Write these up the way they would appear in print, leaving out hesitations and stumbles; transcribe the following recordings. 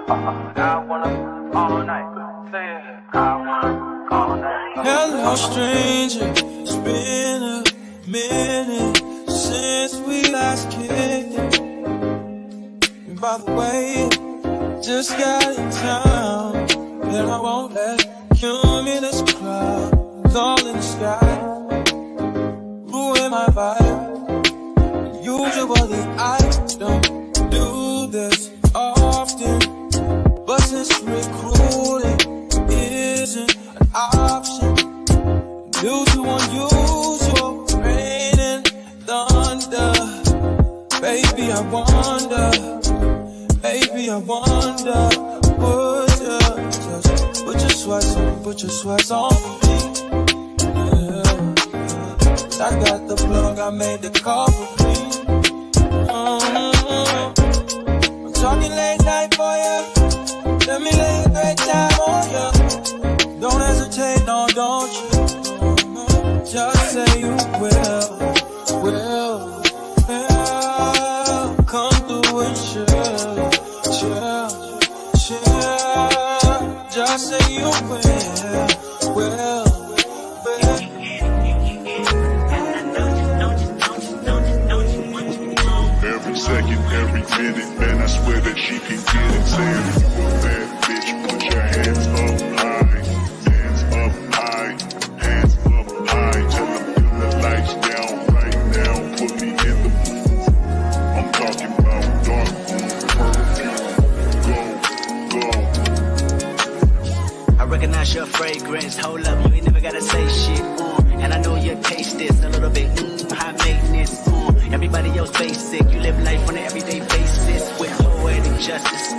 I wanna all night. Say it. I wanna all night. Hello, stranger. It's been a minute since we last kicked it. And by the way, just got in town, and I won't let cumulus clouds all in the sky ruin my vibe. Usually I don't do this often, but since recruiting isn't an option due to unusual rain and thunder, baby I wonder, would you just put your sweats on for me? Yeah. I got the plug, I made the call for me. I'm talking late night for ya. Let me lay a great time on ya. Don't hesitate, no, don't you? Just say you will. Come through and chill. Just say you will. Every second, every minute, man, I swear that she can get it. Saying, if you a bad bitch, put your hands up high. Hands up high. Hands up high. Tell them turn the lights down right now. Put me in the mood. I'm talking about dark room, perfume. Go. I recognize your fragrance. Hold up, you ain't never gotta say shit. And I know your taste is a little bit high maintenance. Everybody else basic. You live life on an everyday basis with poetic justice.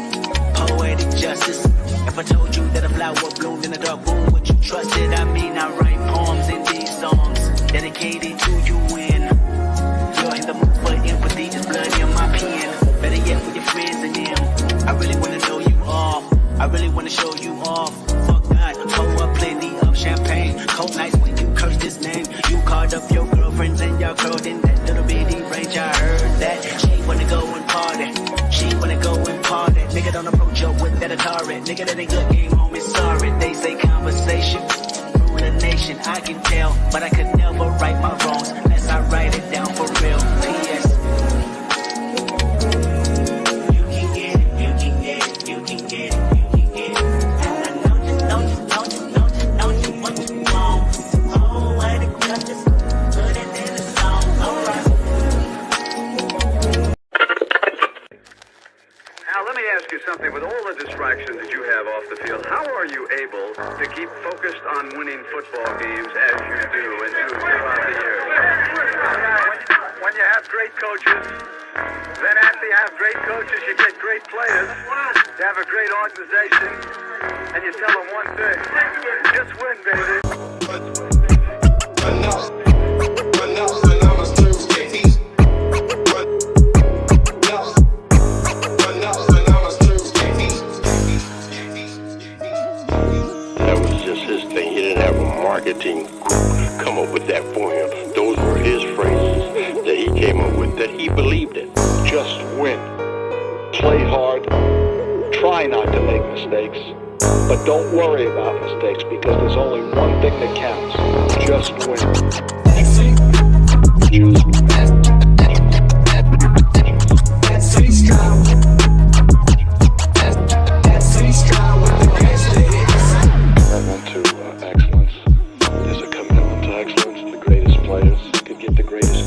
If I told you that a flower bloomed in a dark room, would you trust it? I mean, I write poems in these songs dedicated to you when you're in the mood for empathy. Just blood in my pen. Better yet, with your friends and them. I really wanna know you all. I really wanna show you off. Fuck that, pour up plenty of champagne. Cold nights when you curse this name. You called up your girlfriends and y'all curled in that little bitty range. I heard that she wanna go and party. Nigga don't approach her with that Atari. Nigga that ain't good game home is sorry. They say conversation rule the nation. I can tell, but I could never right my wrongs unless I write it down for real. P.S. Something with all the distractions that you have off the field, how are you able to keep focused on winning football games as you do and do throughout the year? When you have great coaches, then after you have great coaches, you get great players. You have a great organization, and you tell them one thing: just win, baby. Marketing come up with that for him. Those were his phrases that he came up with, that he believed in. Just win. Play hard. Try not to make mistakes. But don't worry about mistakes because there's only one thing that counts. Just win. Just win.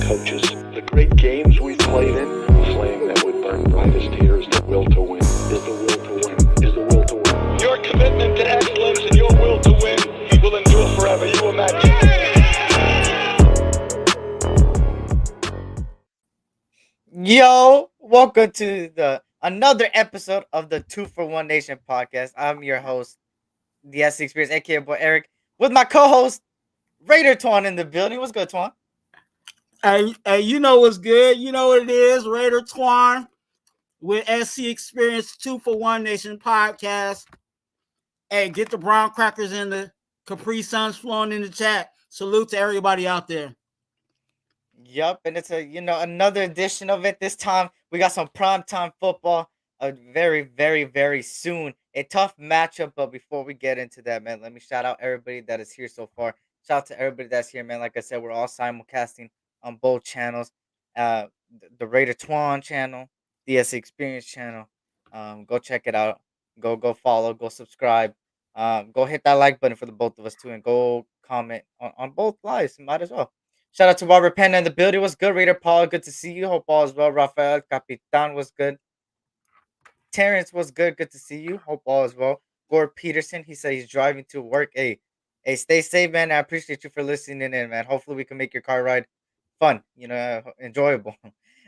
Coaches, the great games we played in, the flame that would burn brightest here is the will to win, is the will to win, is the will to win. Your commitment to excellence and your will to win will endure forever, you imagine. Yo, welcome to another episode of the 2-for-1 Nation podcast. I'm your host, the YESSIR Experience, aka boy Eric, with my co-host, Raider Twuan in the building. What's good, Twuan? Hey, you know what's good. You know what it is. Raider Twuan with YESSIR Experience 2-for-1 Nation podcast. Hey, get the brown crackers in the Capri Suns flowing in the chat. Salute to everybody out there. Yup, and it's another edition of it. This time we got some primetime football. very, very, very soon. A tough matchup, but before we get into that, man, let me shout out everybody that is here so far. Shout out to everybody that's here, man. Like I said, we're all simulcasting on both channels. The Raider Twuan channel, the S Experience channel. Go check it out. Go follow. Go subscribe. Go hit that like button for the both of us too, and go comment on both lives. Might as well. Shout out to Robert Penna in the building. What's good, Raider Paul? Good to see you. Hope all is well. Rafael Capitan was good. Terrence was good. Good to see you. Hope all is well. Gord Peterson, he said he's driving to work. Hey, stay safe, man. I appreciate you for listening in, man. Hopefully, we can make your car ride fun, enjoyable.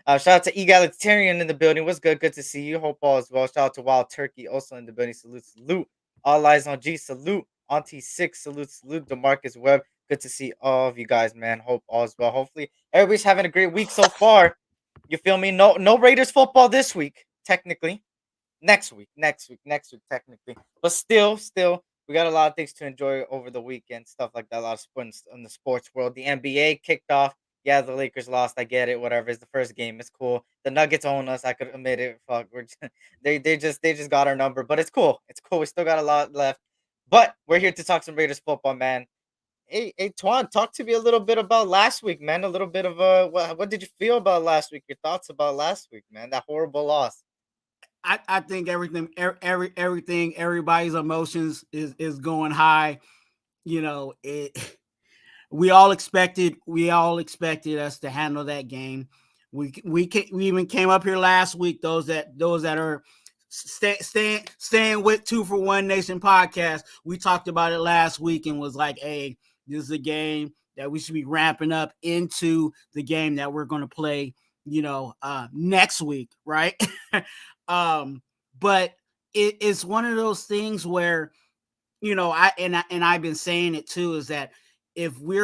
Shout out to Egalitarian in the building. What's good? Good to see you. Hope all is well. Shout out to Wild Turkey also in the building. Salute, salute. All eyes on G. Salute. Auntie Six. Salute, salute. Demarcus Webb. Good to see all of you guys, man. Hope all is well. Hopefully, everybody's having a great week so far. You feel me? No Raiders football this week, technically. Next week, technically. But still, we got a lot of things to enjoy over the weekend, stuff like that. A lot of sports in the sports world. The NBA kicked off. Yeah, the Lakers lost. I get it. Whatever. It's the first game. It's cool. The Nuggets own us. I could admit it. Fuck, they just got our number, but it's cool. It's cool. We still got a lot left, but we're here to talk some Raiders football, man. Hey, Twan, talk to me a little bit about last week, man. A little bit of what did you feel about last week? Your thoughts about last week, man? That horrible loss. I think everything, everybody's emotions is going high. It. We all expected us to handle that game. We even came up here last week. Those that are staying with 2 for 1 Nation podcast. We talked about it last week and was like, hey, this is a game that we should be ramping up into the game that we're going to play, next week, right? But it's one of those things where, I've been saying it too, is that if we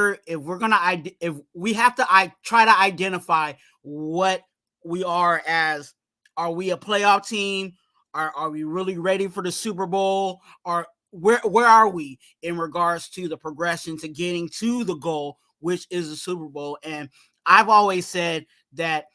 have to try to identify what we are as. Are we a playoff team? Are we really ready for the Super Bowl? Or where are we in regards to the progression to getting to the goal, which is the Super Bowl? And I've always said that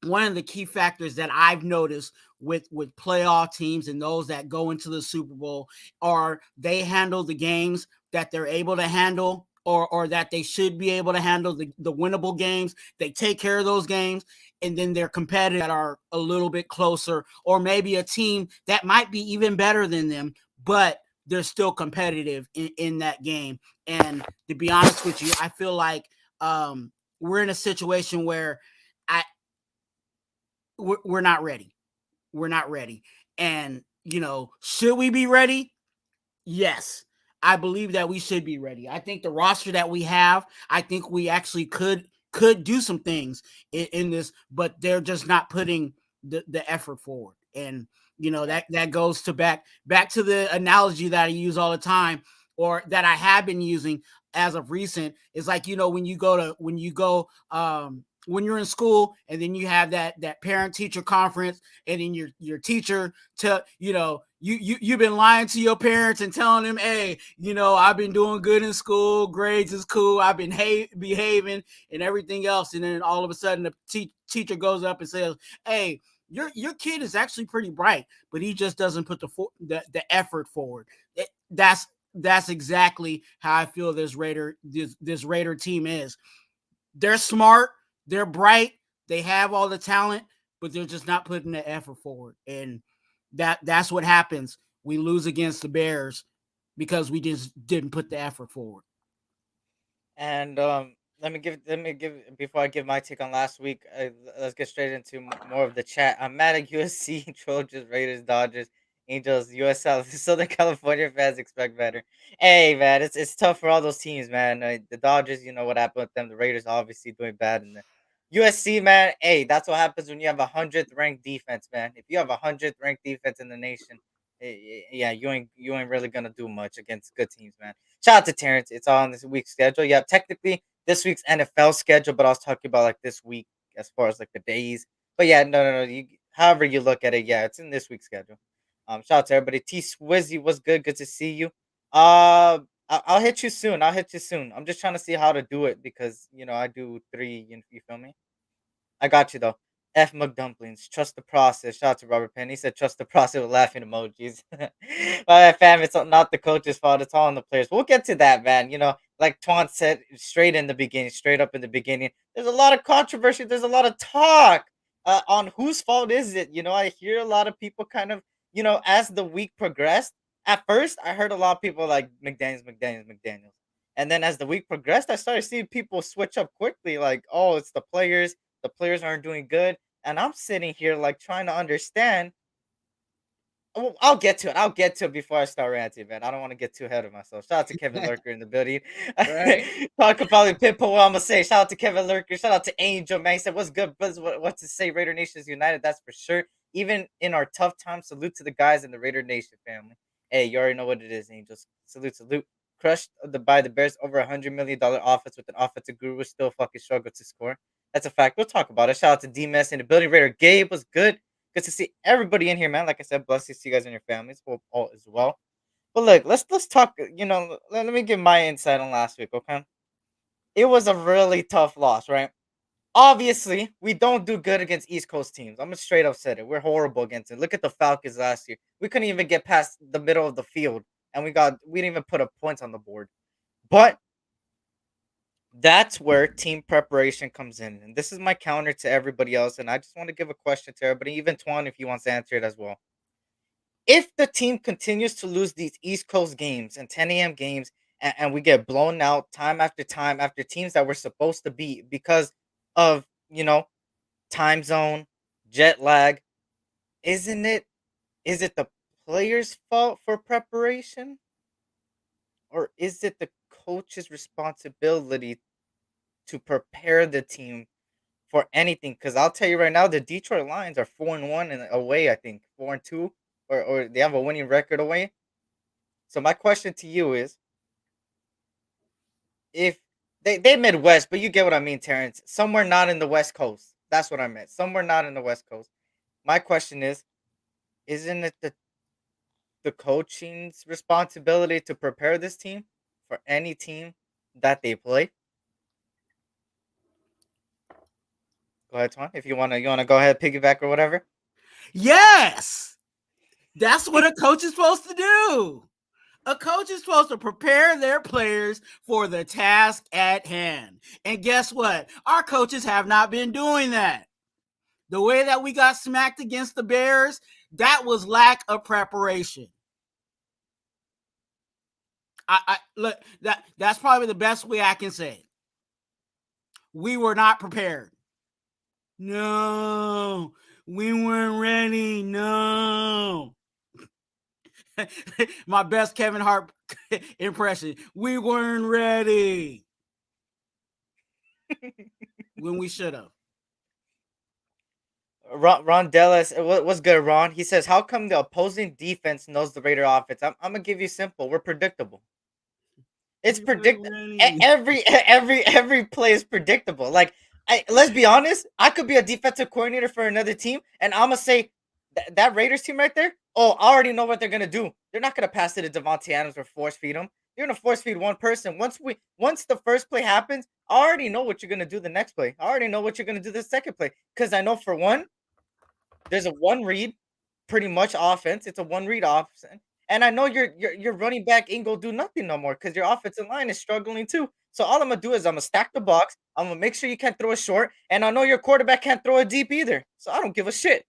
one of the key factors that I've noticed with playoff teams and those that go into the Super Bowl are they handle the games that they're able to handle, or that they should be able to handle, the winnable games. They take care of those games, and then they're competitive that are a little bit closer, or maybe a team that might be even better than them, but they're still competitive in that game. And to be honest with you, I feel like we're in a situation where we're not ready. We're not ready. And, should we be ready? Yes. I believe that we should be ready. I think the roster that we have, I think we actually could do some things in this, but they're just not putting the effort forward. And, that goes to back to the analogy that I use all the time, or that I have been using as of recent. Is like, when you're in school and then you have that parent teacher conference, and then your teacher you've been lying to your parents and telling them, hey, I've been doing good in school, grades is cool, I've been behaving and everything else. And then all of a sudden the teacher goes up and says, hey, your kid is actually pretty bright, but he just doesn't put the effort forward. That's exactly how I feel this Raider team is. They're smart, they're bright, they have all the talent, but they're just not putting the effort forward. And that's what happens. We lose against the Bears because we just didn't put the effort forward. And let me give before I give my take on last week. Let's get straight into more of the chat. I'm mad at USC, Trojans, Raiders, Dodgers, Angels, USL. Southern California fans expect better. Hey man, it's tough for all those teams, man. The Dodgers, you know what happened with them. The Raiders obviously doing bad, and the USC, man. Hey, that's what happens when you have 100th ranked defense, man. If you have 100th ranked defense in the nation, yeah, you ain't really gonna do much against good teams, man. Shout out to Terrence. It's on this week's schedule. Yeah, technically this week's NFL schedule, but I was talking about like this week as far as like the days. But yeah, no. However you look at it, yeah, it's in this week's schedule. Shout out to everybody. T Swizzy was good. Good to see you. I'll hit you soon. I'll hit you soon. I'm just trying to see how to do it because I do three. You feel me? I got you though. F McDumplings, trust the process. Shout out to Robert Penn. He said, trust the process with laughing emojis. Fam, it's not the coach's fault. It's all on the players. We'll get to that, man. Like Twuan said straight in the beginning, straight up in the beginning, there's a lot of controversy. There's a lot of talk on whose fault is it. I hear a lot of people kind of, as the week progressed, at first, I heard a lot of people like McDaniels. And then as the week progressed, I started seeing people switch up quickly. Like, oh, it's the players. The players aren't doing good. And I'm sitting here like trying to understand. Well, I'll get to it. I'll get to it before I start ranting, man. I don't want to get too ahead of myself. Shout out to Kevin Lurker in the building. Right. Talk about the Pitbull. What I'm gonna say. Shout out to Kevin Lurker. Shout out to Angel, man. He said, "What's good, buzz? What to say? Raider Nation is united. That's for sure. Even in our tough times, salute to the guys in the Raider Nation family. Hey, you already know what it is, Angels. Salute. Crushed by the Bears over $100 million offense with an offensive guru still fucking struggle to score. That's a fact. We'll talk about it. Shout out to D-Mess in the building. Raider Gabe was good. Good to see everybody in here, man. Like I said, blessings to you guys and your families. Hope all is well. But look, let's talk. Let me give my insight on last week. Okay, it was a really tough loss, right? Obviously, we don't do good against East Coast teams. I'm gonna straight up said it. We're horrible against it. Look at the Falcons last year. We couldn't even get past the middle of the field, and we didn't even put up points on the board. But that's where team preparation comes in. And this is my counter to everybody else. And I just want to give a question to everybody, even Twuan, if he wants to answer it as well. If the team continues to lose these East Coast games and 10 a.m. games, and we get blown out time after time after teams that we're supposed to beat because of, time zone, jet lag, is it the players' fault for preparation? Or is it the coach's responsibility to prepare the team for anything? Because I'll tell you right now, the Detroit Lions are 4-1 and away. I think 4-2, or they have a winning record away. So my question to you is, if they Midwest, but you get what I mean, Terrence. Somewhere not in the West Coast. That's what I meant. Somewhere not in the West Coast. My question is, isn't it the coaching's responsibility to prepare this team for any team that they play? Go ahead, Twuan. If you wanna go ahead, piggyback or whatever. Yes, that's what a coach is supposed to do. A coach is supposed to prepare their players for the task at hand. And guess what? Our coaches have not been doing that. The way that we got smacked against the Bears, that was lack of preparation. I look, that's probably the best way I can say it. We were not prepared. No, we weren't ready. No. My best Kevin Hart impression. We weren't ready. When we should have. Ron Dallas, what's good, Ron? He says, "How come the opposing defense knows the Raider offense?" I'm gonna give you simple. We're predictable. It's predictable. Every play is predictable. Like, let's be honest. I could be a defensive coordinator for another team, and I'm gonna say that Raiders team right there. Oh, I already know what they're gonna do. They're not gonna pass it to Devontae Adams or force feed him. You're gonna force feed one person. Once the first play happens, I already know what you're gonna do the next play. I already know what you're gonna do the second play because I know for one, there's a one read, pretty much offense. It's a one read offense. And I know your running back ain't gonna do nothing no more because your offensive line is struggling too. So all I'm gonna do is I'm gonna stack the box. I'm gonna make sure you can't throw a short, and I know your quarterback can't throw a deep either. So I don't give a shit.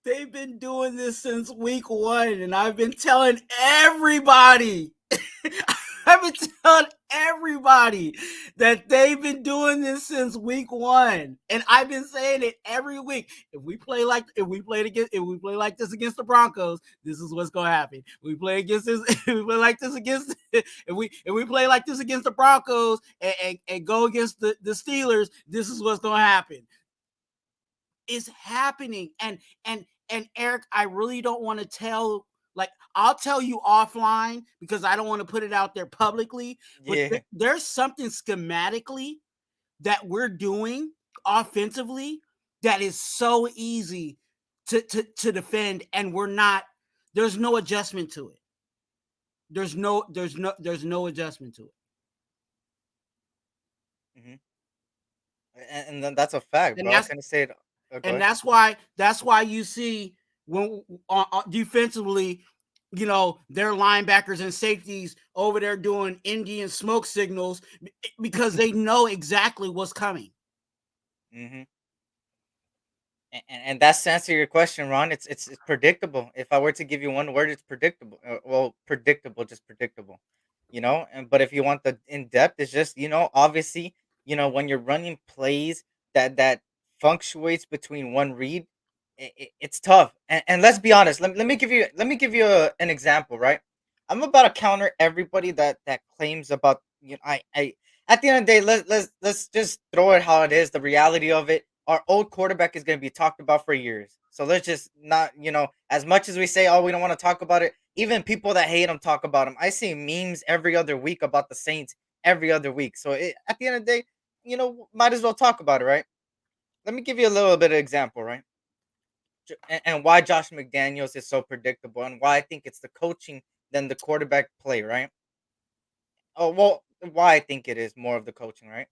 They've been doing this since week 1, and I've been telling everybody. I've been telling everybody that they've been doing this since week 1, and I've been saying it every week. If we play like this against the Broncos, this is what's gonna happen. We play against this. If we play like this against if we play like this against the Broncos and go against the Steelers, this is what's gonna happen. It's happening, and Eric, I really don't want to tell. Like, I'll tell you offline because I don't want to put it out there publicly. But there's something schematically that we're doing offensively that is so easy to defend, and we're not. There's no adjustment to it. There's no adjustment to it. Mm-hmm. And then that's a fact, bro. I was gonna say it. Go And ahead. that's why you see when defensively, their linebackers and safeties over there doing Indian smoke signals because they know exactly what's coming. Mm-hmm. And that's to answer your question, Ron. It's predictable. If I were to give you one word, it's predictable. Well, predictable, just predictable. And but if you want the in depth, it's just obviously when you're running plays that fluctuates between one read, it's tough. And let's be honest. Let me give you an example, right? I'm about to counter everybody that claims about I at the end of the day, let's just throw it how it is. The reality of it, our old quarterback is going to be talked about for years. So let's just not, as much as we say, oh, we don't want to talk about it. Even people that hate him talk about him. I see memes every other week about the Saints every other week. So at the end of the day, might as well talk about it, right? Let me give you a little bit of example, right? And why Josh McDaniels is so predictable and why I think it's the coaching than the quarterback play, right? Oh, well, why I think it is more of the coaching, right?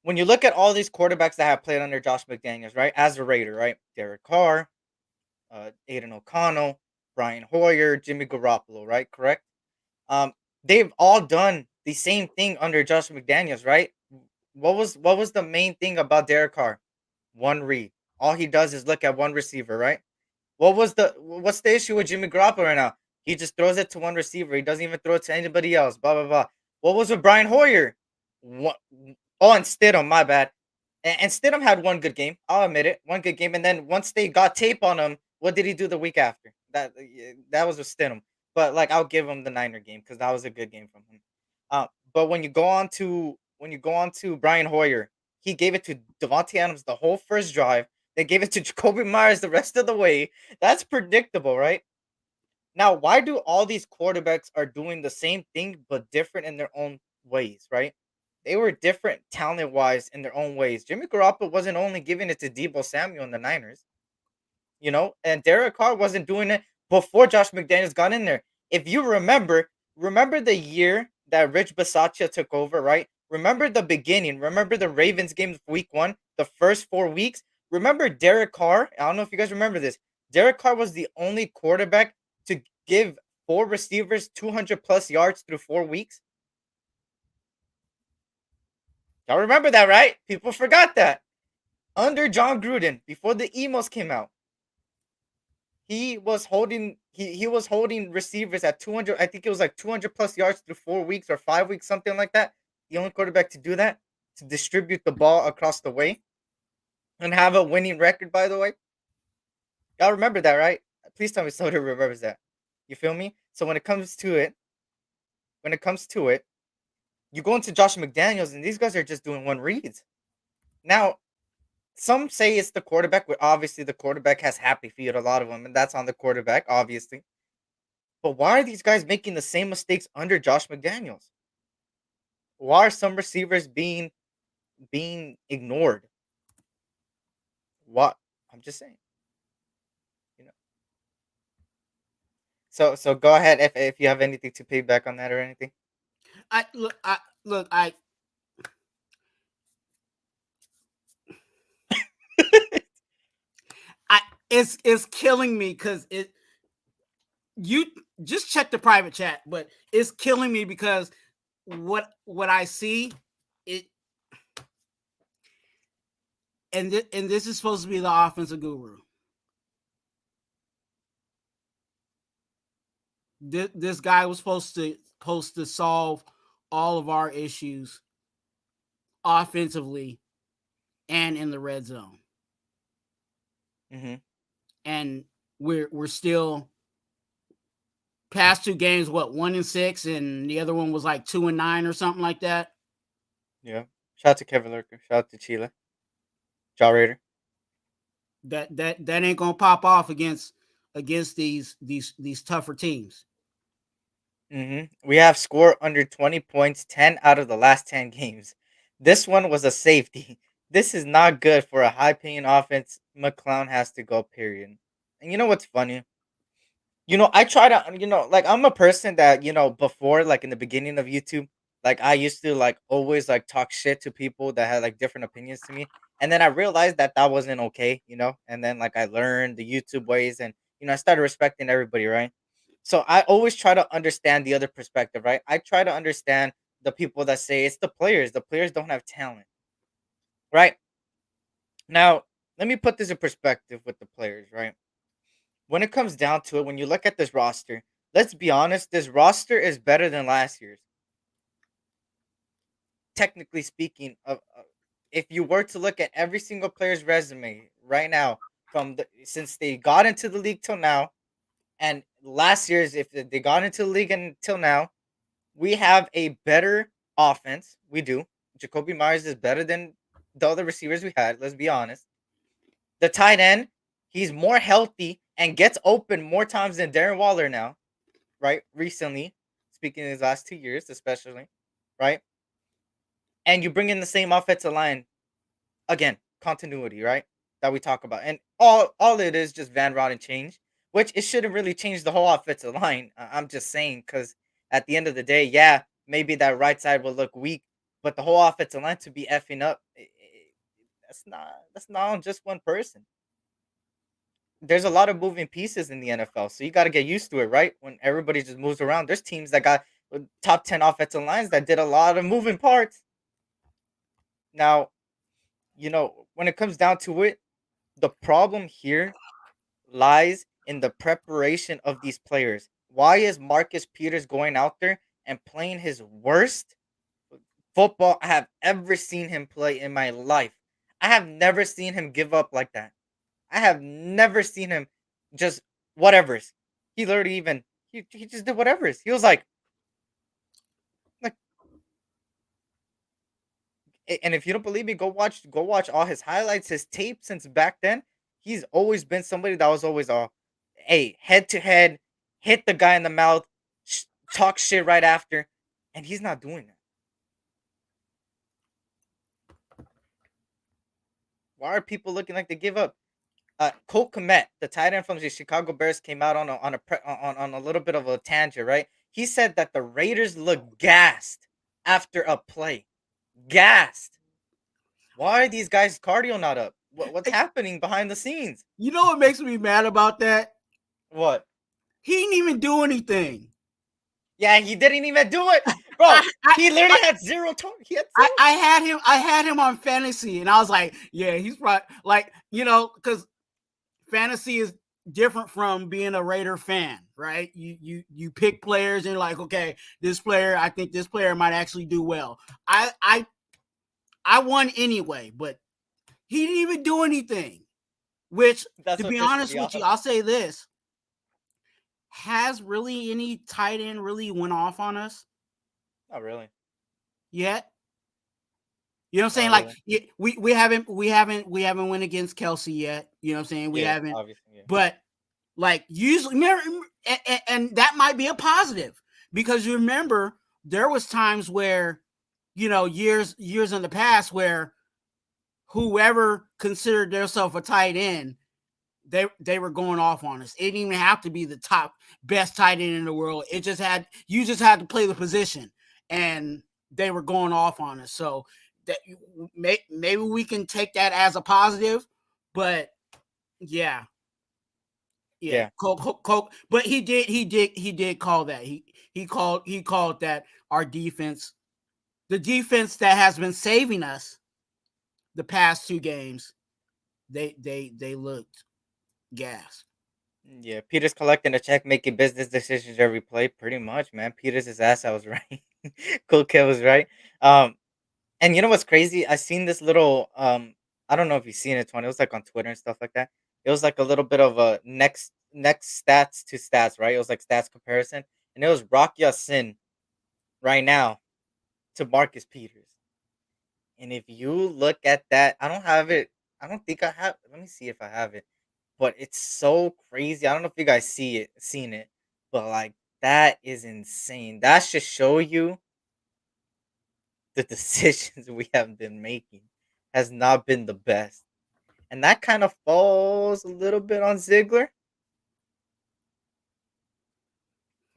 When you look at all these quarterbacks that have played under Josh McDaniels, right? As a Raider, right? Derek Carr, Aiden O'Connell, Brian Hoyer, Jimmy Garoppolo, right? Correct. Um, they've all done the same thing under Josh McDaniels, right? What was the main thing about Derek Carr? One read. All he does is look at one receiver, right? What's the issue with Jimmy Garoppolo right now? He just throws it to one receiver. He doesn't even throw it to anybody else. Blah blah blah. What was with Brian Hoyer? What? Oh, and Stidham, my bad. And Stidham had one good game. I'll admit it, one good game. And then once they got tape on him, what did he do the week after? That was with Stidham. But like, I'll give him the Niner game because that was a good game from him. But when you go on to Brian Hoyer, he gave it to Devontae Adams the whole first drive. They gave it to Jacoby Myers the rest of the way. That's predictable, right? Now, why do all these quarterbacks are doing the same thing but different in their own ways, right? They were different talent wise in their own ways. Jimmy Garoppolo wasn't only giving it to Debo Samuel in the Niners, and Derek Carr wasn't doing it before Josh McDaniels got in there. If you remember the year that Rich Bisaccia took over, right? Remember the beginning. Remember the Ravens game week 1, the first 4 weeks. Remember Derek Carr? I don't know if you guys remember this. Derek Carr was the only quarterback to give 4 receivers 200 plus yards through 4 weeks. Y'all remember that, right? People forgot that. Under John Gruden, before the emos came out, he was holding receivers at 200. I think it was like 200 plus yards through 4 weeks or 5 weeks, something like that. The only quarterback to do that, to distribute the ball across the way and have a winning record, by the way. Y'all remember that, right? Please tell me somebody remembers that. You feel me? So when it comes to it, you go into Josh McDaniels and these guys are just doing one reads. Now, some say it's the quarterback, but obviously the quarterback has happy feet, a lot of them, and that's on the quarterback, obviously. But why are these guys making the same mistakes under Josh McDaniels? Why are some receivers being ignored? What? I'm just saying. You know. So go ahead if you have anything to piggyback on that or anything. I it's killing me because you just check the private chat, but it's killing me because what I see it, and this is supposed to be the offensive guru. This guy was supposed to solve all of our issues offensively and in the red zone. Mm-hmm. And we're still past 2 games, 1-6, and the other one was like 2-9 or something like that. Yeah. Shout out to Kevin Lurker. Shout out to Chile. Jaw Raider. That ain't gonna pop off against these tougher teams. We have scored under 20 points 10 out of the last 10 games. This one was a safety. This is not good for a high-paying offense. McClown has to go, period. And you know what's funny? I try to, like, I'm a person that, before, like, in the beginning of YouTube, like, I used to, like, always, like, talk shit to people that had, like, different opinions to me. And then I realized that that wasn't okay, you know. And then like I learned the YouTube ways, and I started respecting everybody, right? So I always try to understand the other perspective, right? I try to understand the people that say it's the players. The players don't have talent, right? Now, let me put this in perspective with the players, right? When it comes down to it, when you look at this roster, let's be honest, this roster is better than last year's. Technically speaking, if you were to look at every single player's resume right now, since they got into the league till now, and last year's, if they got into the league until now, we have a better offense. We do. Jacoby Myers is better than the other receivers we had. Let's be honest. The tight end, he's more healthy and gets open more times than Darren Waller now, right? Recently, speaking in his last 2 years, especially, right? And you bring in the same offensive line again, continuity, right? That we talk about, and all it is just Van Rotten change, which it shouldn't really change the whole offensive line. I'm just saying because at the end of the day, yeah, maybe that right side will look weak, but the whole offensive line to be effing up, that's not on just one person. There's a lot of moving pieces in the NFL, so you got to get used to it, right? When everybody just moves around, there's teams that got top 10 offensive lines that did a lot of moving parts. Now, when it comes down to it, the problem here lies in the preparation of these players. Why is Marcus Peters going out there and playing his worst football I have ever seen him play in my life? I have never seen him give up like that. I have never seen him just whatever's. He literally even he just did whatever's. He was like, and if you don't believe me, go watch all his highlights, his tape since back then. He's always been somebody that was always head to head, hit the guy in the mouth, talk shit right after, and he's not doing that. Why are people looking like they give up? Cole Kmet, the tight end from the Chicago Bears, came out on a little bit of a tangent, right? He said that the Raiders look gassed after a play, gassed. Why are these guys' cardio not up? What's happening behind the scenes? You know what makes me mad about that? What? He didn't even do anything. Yeah, he didn't even do it, bro. He literally had zero. He had zero. I had him on fantasy, and I was like, yeah, he's probably like, because fantasy is different from being a Raider fan, right? You pick players and you're like, okay, this player, I think this player might actually do well. I won anyway, but he didn't even do anything. Which, to be honest with you, I'll say this: has really any tight end really went off on us? Not really. Yet. You know what I'm saying? Like we haven't went against Kelsey yet. You know what I'm saying? We haven't. Yeah. But like usually, and that might be a positive because you remember there was times where, years in the past where whoever considered themselves a tight end, they were going off on us. It didn't even have to be the top best tight end in the world. You just had to play the position, and they were going off on us. So that maybe we can take that as a positive, but yeah. But he did call that. He called that our defense, the defense that has been saving us the past two games. They looked gas. Yeah, Peters collecting a check, making business decisions every play. Pretty much, man. Peters' his ass. I was right. Cool kid was right. And you know what's crazy? I seen this little I don't know if you've seen it, Tony. It was like on Twitter and stuff like that. It was like a little bit of a next stats to stats, right? It was like stats comparison, and it was Rock Ya-Sin right now to Marcus Peters. And if you look at that, I don't have it. I don't think I have. Let me see if I have it. But it's so crazy. I don't know if you guys seen it, but like that is insane. That should show you the decisions we have been making has not been the best. And that kind of falls a little bit on Ziegler.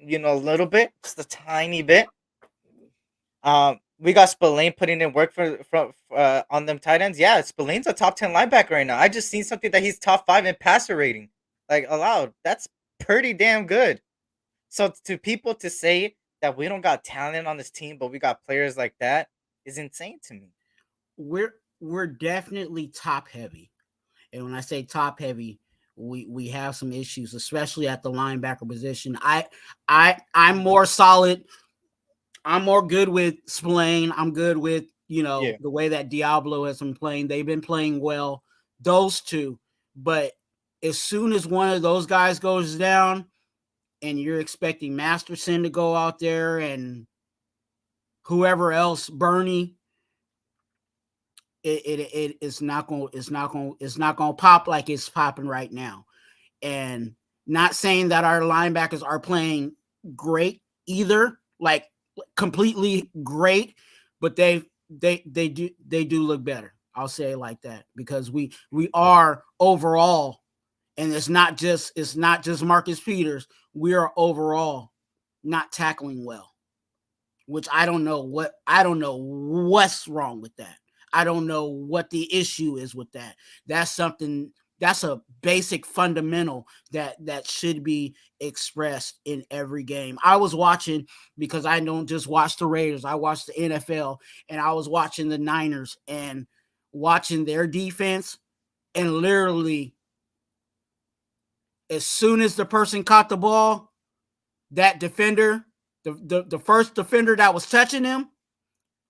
A little bit, just a tiny bit. we got Spillane putting in work for on them tight ends. Yeah, Spillane's a top 10 linebacker right now. I just seen something that he's top 5 in passer rating, like allowed. That's pretty damn good. So to people to say that we don't got talent on this team, but we got players like that is insane to me. We're definitely top heavy. And when I say top heavy, we have some issues, especially at the linebacker position. I'm more solid. I'm more good with Spillane. I'm good with, Yeah. the way that Diablo has been playing. They've been playing well, those two. But as soon as one of those guys goes down and you're expecting Masterson to go out there and whoever else, Bernie, it's not gonna pop like it's popping right now. And not saying that our linebackers are playing great either, like completely great, but they do look better. I'll say it like that, because we are overall, and it's not just Marcus Peters. We are overall not tackling well, which I don't know what's wrong with that. I don't know what the issue is with that. That's a basic fundamental that should be expressed in every game. I was watching, because I don't just watch the Raiders, I watch the NFL, and I was watching the Niners and watching their defense, and literally as soon as the person caught the ball, that defender, the first defender that was touching him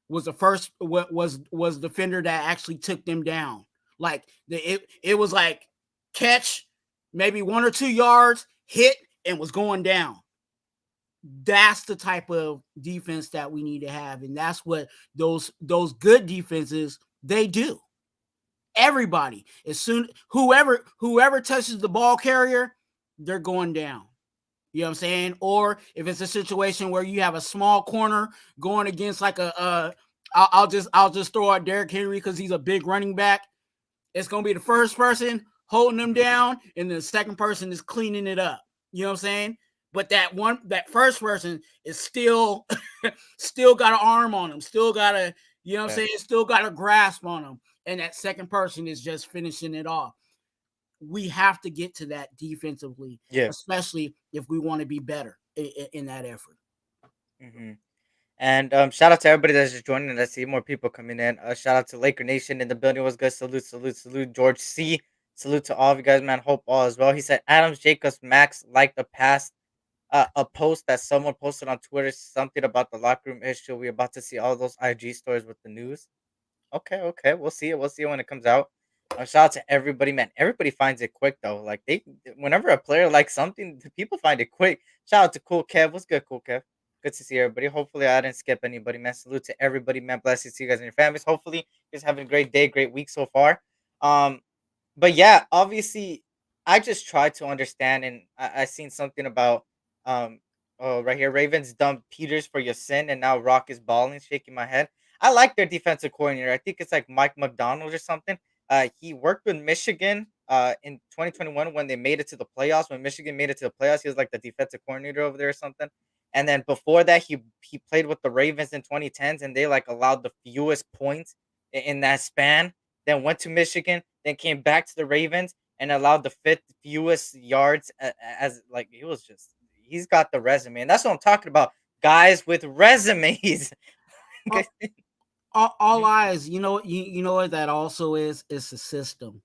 was the defender that actually took them down. Like it was like catch, maybe 1 or 2 yards, hit, and was going down. That's the type of defense that we need to have, and that's what those good defenses they do. Everybody, as soon whoever touches the ball carrier, they're going down. You know what I'm saying? Or if it's a situation where you have a small corner going against like I'll just throw out Derrick Henry because he's a big running back. It's gonna be the first person holding them down, and the second person is cleaning it up. You know what I'm saying? But that first person is still got an arm on him, still got a, you know what I'm saying, still got a grasp on him, and that second person is just finishing it off. We have to get to that defensively, especially if we want to be better in that effort. Mm-hmm. And shout out to everybody that's just joining. I see more people coming in. Shout out to Laker Nation in the building. Was good. Salute. George C. Salute to all of you guys, man. Hope all as well. He said Adams, Jacobs, Max liked the past. A post that someone posted on Twitter, something about the locker room issue. We're about to see all those IG stories with the news. Okay. We'll see it. We'll see it when it comes out. Shout out to everybody, man. Everybody finds it quick though. Like whenever a player likes something, the people find it quick. Shout out to Cool Kev. What's good, Cool Kev? Good to see everybody. Hopefully, I didn't skip anybody, man. Salute to everybody, man. Blessings to you guys and your families. Hopefully, you guys having a great day, great week so far. But yeah, obviously, I just try to understand, and I seen something about right here. Ravens dumped Peters for your sin, and now Rock is balling. Shaking my head. I like their defensive coordinator. I think it's like Mike McDonald or something. He worked with Michigan in 2021 when they made it to the playoffs. When Michigan made it to the playoffs, he was like the defensive coordinator over there or something. And then before that, he played with the Ravens in 2010s, and they like allowed the fewest points in that span. Then went to Michigan, then came back to the Ravens and allowed the fifth fewest yards as like he's got the resume, and that's what I'm talking about. Guys with resumes. All eyes, you know what that also is a system.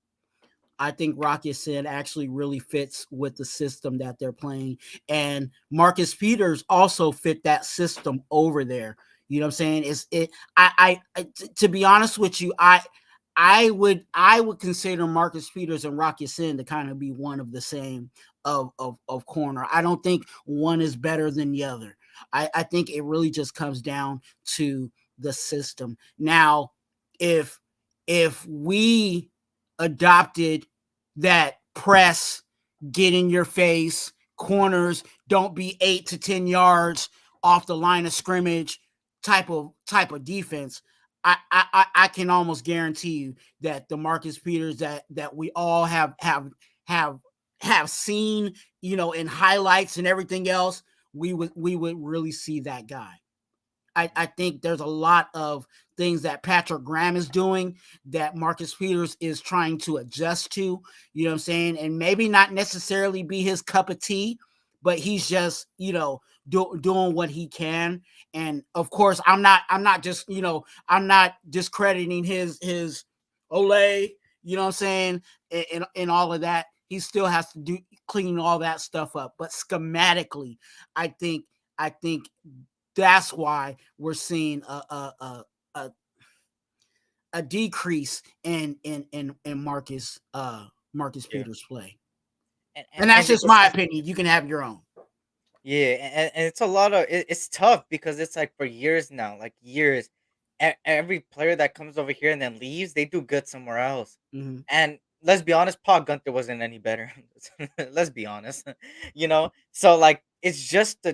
I think Rock Ya-Sin actually really fits with the system that they're playing, and Marcus Peters also fit that system over there. You know what I'm saying? To be honest with you, I would consider Marcus Peters and Rock Ya-Sin to kind of be one of the same of corner. I don't think one is better than the other. I think it really just comes down to the system. Now, if we adopted that press, get in your face, corners don't be 8 to 10 yards off the line of scrimmage type of defense, I can almost guarantee you that the Marcus Peters that we all have seen, in highlights and everything else, we would really see that guy. I think there's a lot of things that Patrick Graham is doing that Marcus Peters is trying to adjust to, you know what I'm saying? And maybe not necessarily be his cup of tea, but he's just, doing what he can. And of course, I'm not discrediting his Olay, you know what I'm saying? And all of that. He still has to clean all that stuff up. But schematically, I think that's why we're seeing a decrease in Marcus Peters play. And that's just my opinion. You can have your own. Yeah, and it's a lot of it's tough because it's like for years now, like years, every player that comes over here and then leaves, they do good somewhere else. Mm-hmm. And let's be honest, Paul Gunther wasn't any better. Let's be honest, So like it's just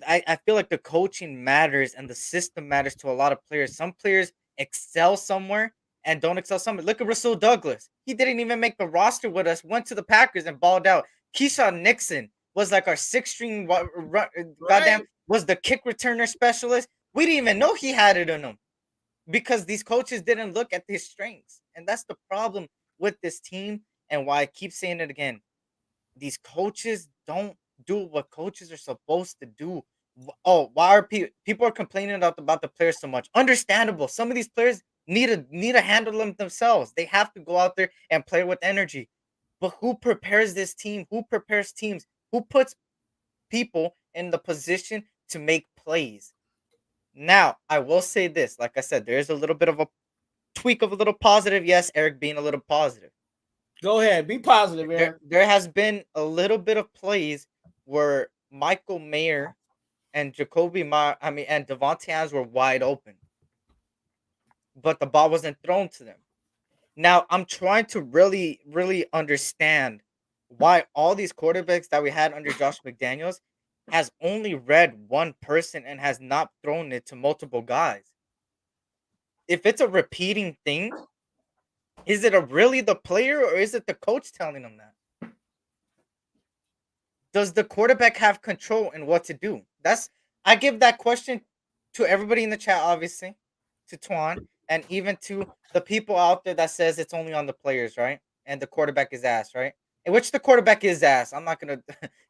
I feel like the coaching matters and the system matters to a lot of players. Some players excel somewhere and don't excel somewhere. Look at Rasul Douglas. He didn't even make the roster with us. Went to the Packers and balled out. Keyshawn Nixon was like our sixth string, goddamn, was the kick returner specialist. We didn't even know he had it in him because these coaches didn't look at his strengths. And that's the problem with this team and why I keep saying it again. These coaches don't do what coaches are supposed to do. Oh, why are people are complaining about the players so much? Understandable. Some of these players need to handle them themselves. They have to go out there and play with energy. But who prepares this team? Who prepares teams? Who puts people in the position to make plays? Now, I will say this. Like I said, there is a little bit of a tweak of a little positive. Yes, Eric being a little positive. Go ahead. Be positive, Eric. There has been a little bit of plays where Michael Mayer and and Devontae Adams were wide open. But the ball wasn't thrown to them. Now, I'm trying to really, really understand why all these quarterbacks that we had under Josh McDaniels has only read one person and has not thrown it to multiple guys. If it's a repeating thing, is it really the player or is it the coach telling them that? Does the quarterback have control in what to do? I give that question to everybody in the chat, obviously, to Twuan, and even to the people out there that says it's only on the players, right? And the quarterback is ass, right? In which the quarterback is ass. I'm not gonna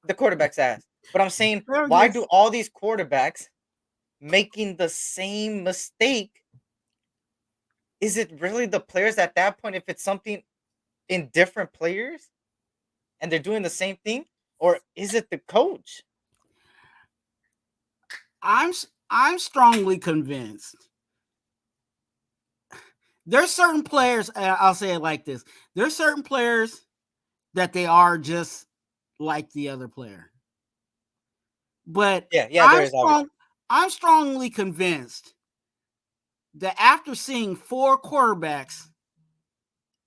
the quarterback's ass. But I'm saying, why do all these quarterbacks making the same mistake? Is it really the players at that point if it's something in different players and they're doing the same thing? Or is it the coach? I'm strongly convinced. There's certain players, I'll say it like this. There's certain players that they are just like the other player. But I'm strongly convinced that after seeing 4 quarterbacks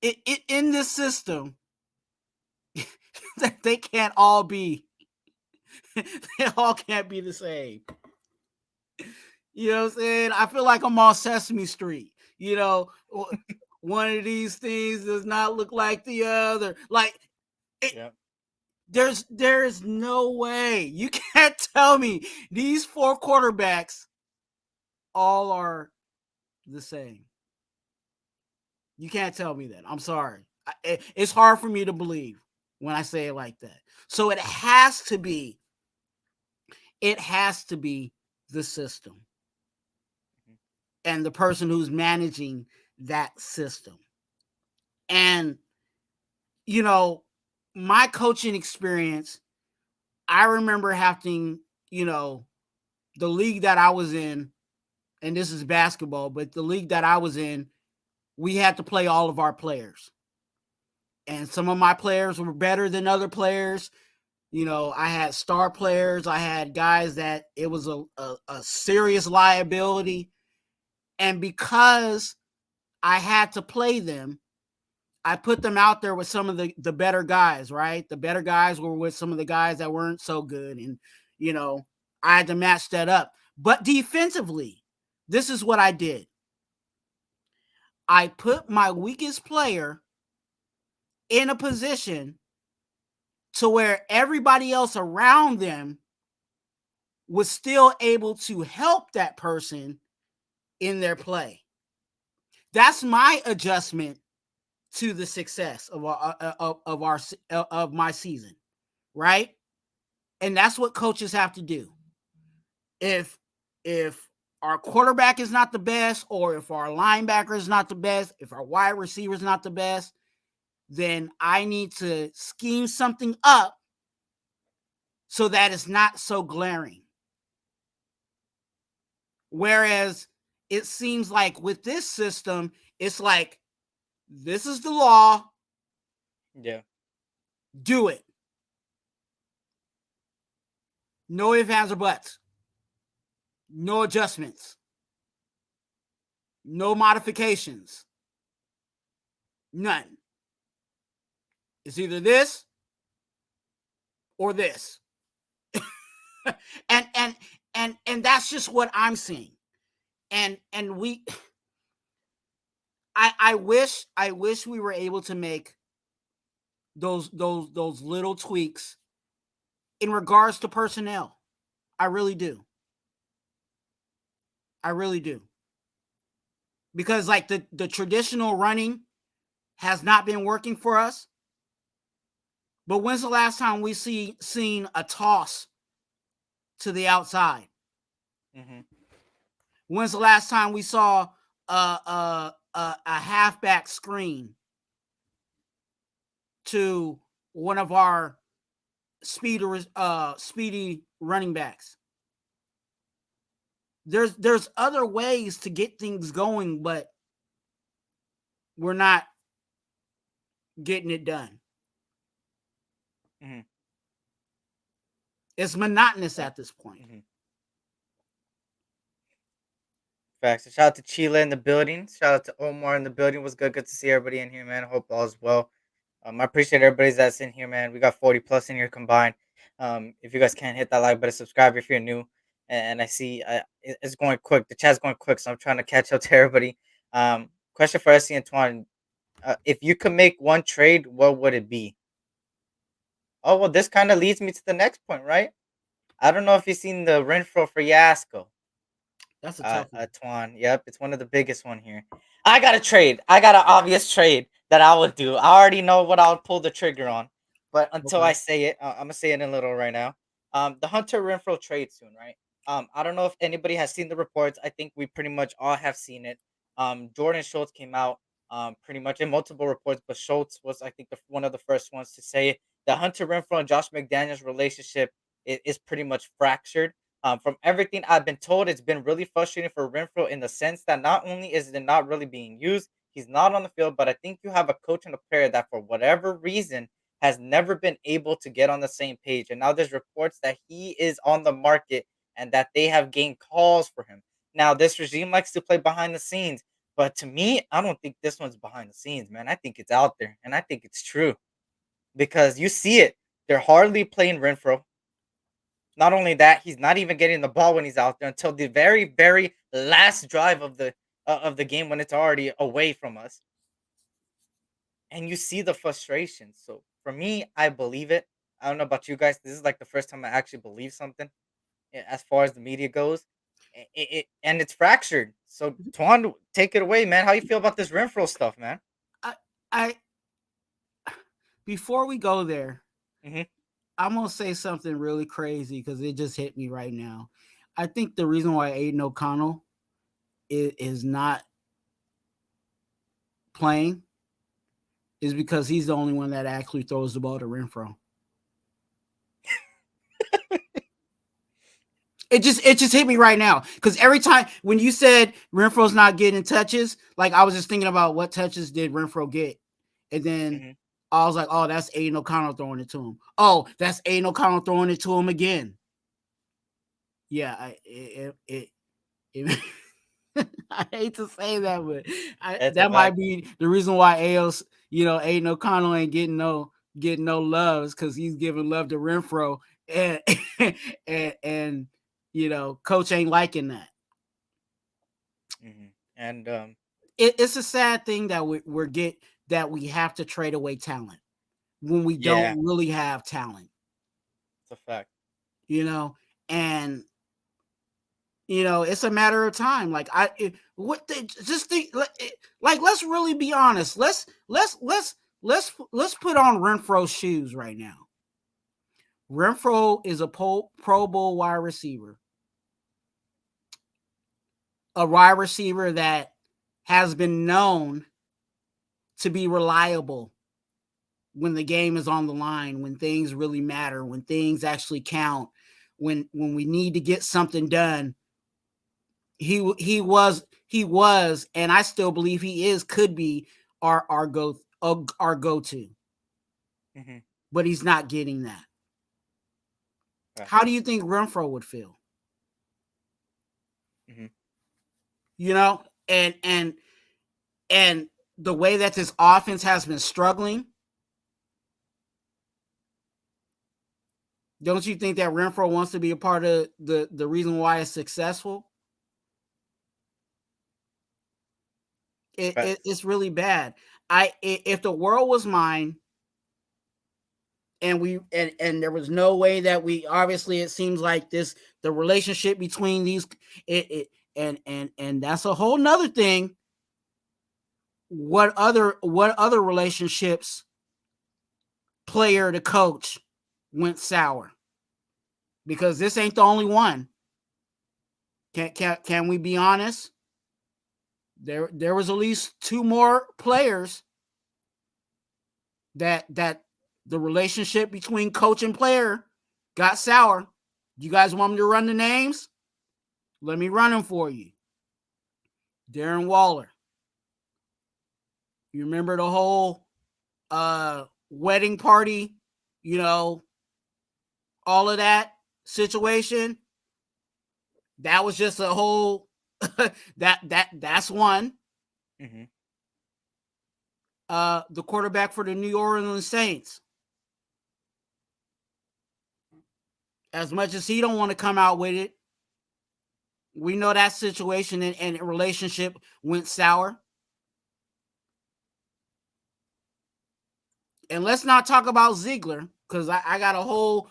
in this system, that they can't all be the same. You know what I'm saying? I feel like I'm on Sesame Street. One of these things does not look like the other. Like, there's no way. You can't tell me these 4 quarterbacks all are the same. You can't tell me that. I'm sorry. It's hard for me to believe when I say it like that. So it has to be the system and the person who's managing that system. And, my coaching experience, I remember having, the league that I was in, and this is basketball, but the league that I was in, we had to play all of our players. And some of my players were better than other players. I had star players. I had guys that it was a serious liability. And because I had to play them, I put them out there with some of the better guys, right? The better guys were with some of the guys that weren't so good. And, I had to match that up. But defensively, this is what I did. I put my weakest player in a position to where everybody else around them was still able to help that person in their play. That's my adjustment to the success of my season, right? And that's what coaches have to do. If our quarterback is not the best, or if our linebacker is not the best, if our wide receiver is not the best, then I need to scheme something up so that it's not so glaring. Whereas it seems like with this system, it's like, this is the law. Yeah. Do it. No ifs, ands, or buts. No adjustments. No modifications. None. It's either this or this. and that's just what I'm seeing. And I wish we were able to make those little tweaks in regards to personnel. I really do. Because like the traditional running has not been working for us. But when's the last time we seen a toss to the outside? Mm-hmm. When's the last time we saw a halfback screen to one of our speedy running backs? There's other ways to get things going, but we're not getting it done. Mm-hmm. It's monotonous at this point. Mm-hmm. Facts. So shout out to Chile in the building. Shout out to Omar in the building. What's good? Good to see everybody in here, man. Hope all is well. I appreciate everybody that's in here, man. We got 40 plus in here combined. If you guys can't hit that like button, subscribe if you're new. And I see it's going quick. The chat's going quick, so I'm trying to catch up to everybody. Question for SC and Twuan. If you could make one trade, what would it be? Oh, well, this kind of leads me to the next point, right? I don't know if you've seen the Renfro for Yasko. That's a tough one. Twuan. Yep, it's one of the biggest one here. I got a trade. I got an obvious trade that I would do. I already know what I'll pull the trigger on, but until I say it, I'm gonna say it in a little right now. The Hunter Renfro trade soon, right? I don't know if anybody has seen the reports. I think we pretty much all have seen it. Jordan Schultz came out pretty much in multiple reports, but Schultz was, I think, one of the first ones to say the Hunter Renfro and Josh McDaniels relationship is pretty much fractured. From everything I've been told, it's been really frustrating for Renfro in the sense that not only is it not really being used, he's not on the field, but I think you have a coach and a player that for whatever reason has never been able to get on the same page. And now there's reports that he is on the market and that they have gained calls for him. Now, this regime likes to play behind the scenes, but to me, I don't think this one's behind the scenes, man. I think it's out there, and I think it's true because you see it. They're hardly playing Renfro. Not only that, he's not even getting the ball when he's out there until the very, very last drive of the game when it's already away from us. And you see the frustration. So for me, I believe it. I don't know about you guys. This is like the first time I actually believe something as far as the media goes. And it's fractured. So Twuan, take it away, man. How you feel about this Renfro stuff, man? I before we go there, Mm-hmm. I'm gonna say something really crazy because it just hit me right now. I think the reason why Aiden O'Connell is not playing is because he's the only one that actually throws the ball to Renfro. It just hit me right now because every time when you said Renfro's not getting touches, like I was just thinking about what touches did Renfro get, and then I was like, oh, that's Aiden O'Connell throwing it to him. Oh, that's Aiden O'Connell throwing it to him again. Yeah, I hate to say that, but that might be the reason why Aiden O'Connell ain't getting no love is because he's giving love to Renfro, and coach ain't liking that. Mm-hmm. And it's a sad thing that we have to trade away talent when we don't really have talent. It's a fact. And it's a matter of time. Like just think, like let's really be honest. Let's put on Renfro's shoes right now. Renfro is a Pro Bowl wide receiver, a wide receiver that has been known to be reliable when the game is on the line, when things really matter, when things actually count, when we need to get something done. He was, and I still believe he could be our go-to. Mm-hmm. But he's not getting that. Right. How do you think Renfro would feel? Mm-hmm. And the way that this offense has been struggling, don't you think that Renfro wants to be a part of the reason why it's successful? It's really bad. If the world was mine, and there was no way that we, obviously it seems like the relationship between these, and that's a whole nother thing. What other relationships, player to coach, went sour? Because this ain't the only one. Can we be honest? There was at least 2 more players that the relationship between coach and player got sour. You guys want me to run the names? Let me run them for you. Darren Waller. You remember the whole wedding party, all of that situation? That was just a whole that's one. Mm-hmm. The quarterback for the New Orleans Saints. As much as he don't want to come out with it, we know that situation and relationship went sour. And let's not talk about Ziegler, because I got a whole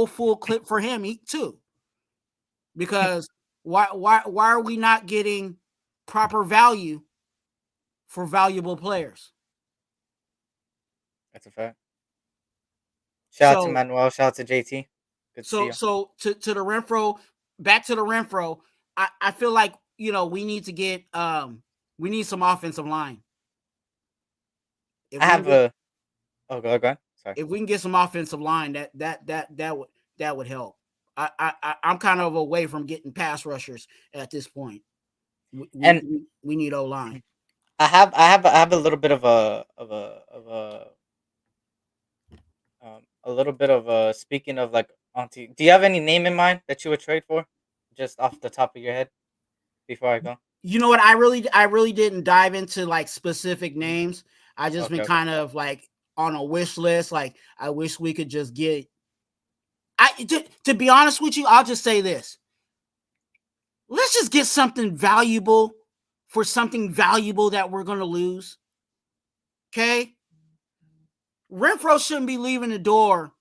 full clip for him too. Because why are we not getting proper value for valuable players? That's a fact. Shout out to Manuel. Shout out to JT. Good to see you. So to the Renfro, back to the Renfro, I feel like we need to get we need some offensive line. Go ahead. Sorry. If we can get some offensive line, that would help. I'm kind of away from getting pass rushers at this point. We need O-line. I have a little bit of a little bit of speaking of like auntie. Do you have any name in mind that you would trade for, just off the top of your head, before I go? You know what? I really didn't dive into like specific names. I just been kind of like on a wish list. Like, I wish we could just get. To be honest with you, I'll just say this. Let's just get something valuable for something valuable that we're going to lose. Okay? Renfro shouldn't be leaving the door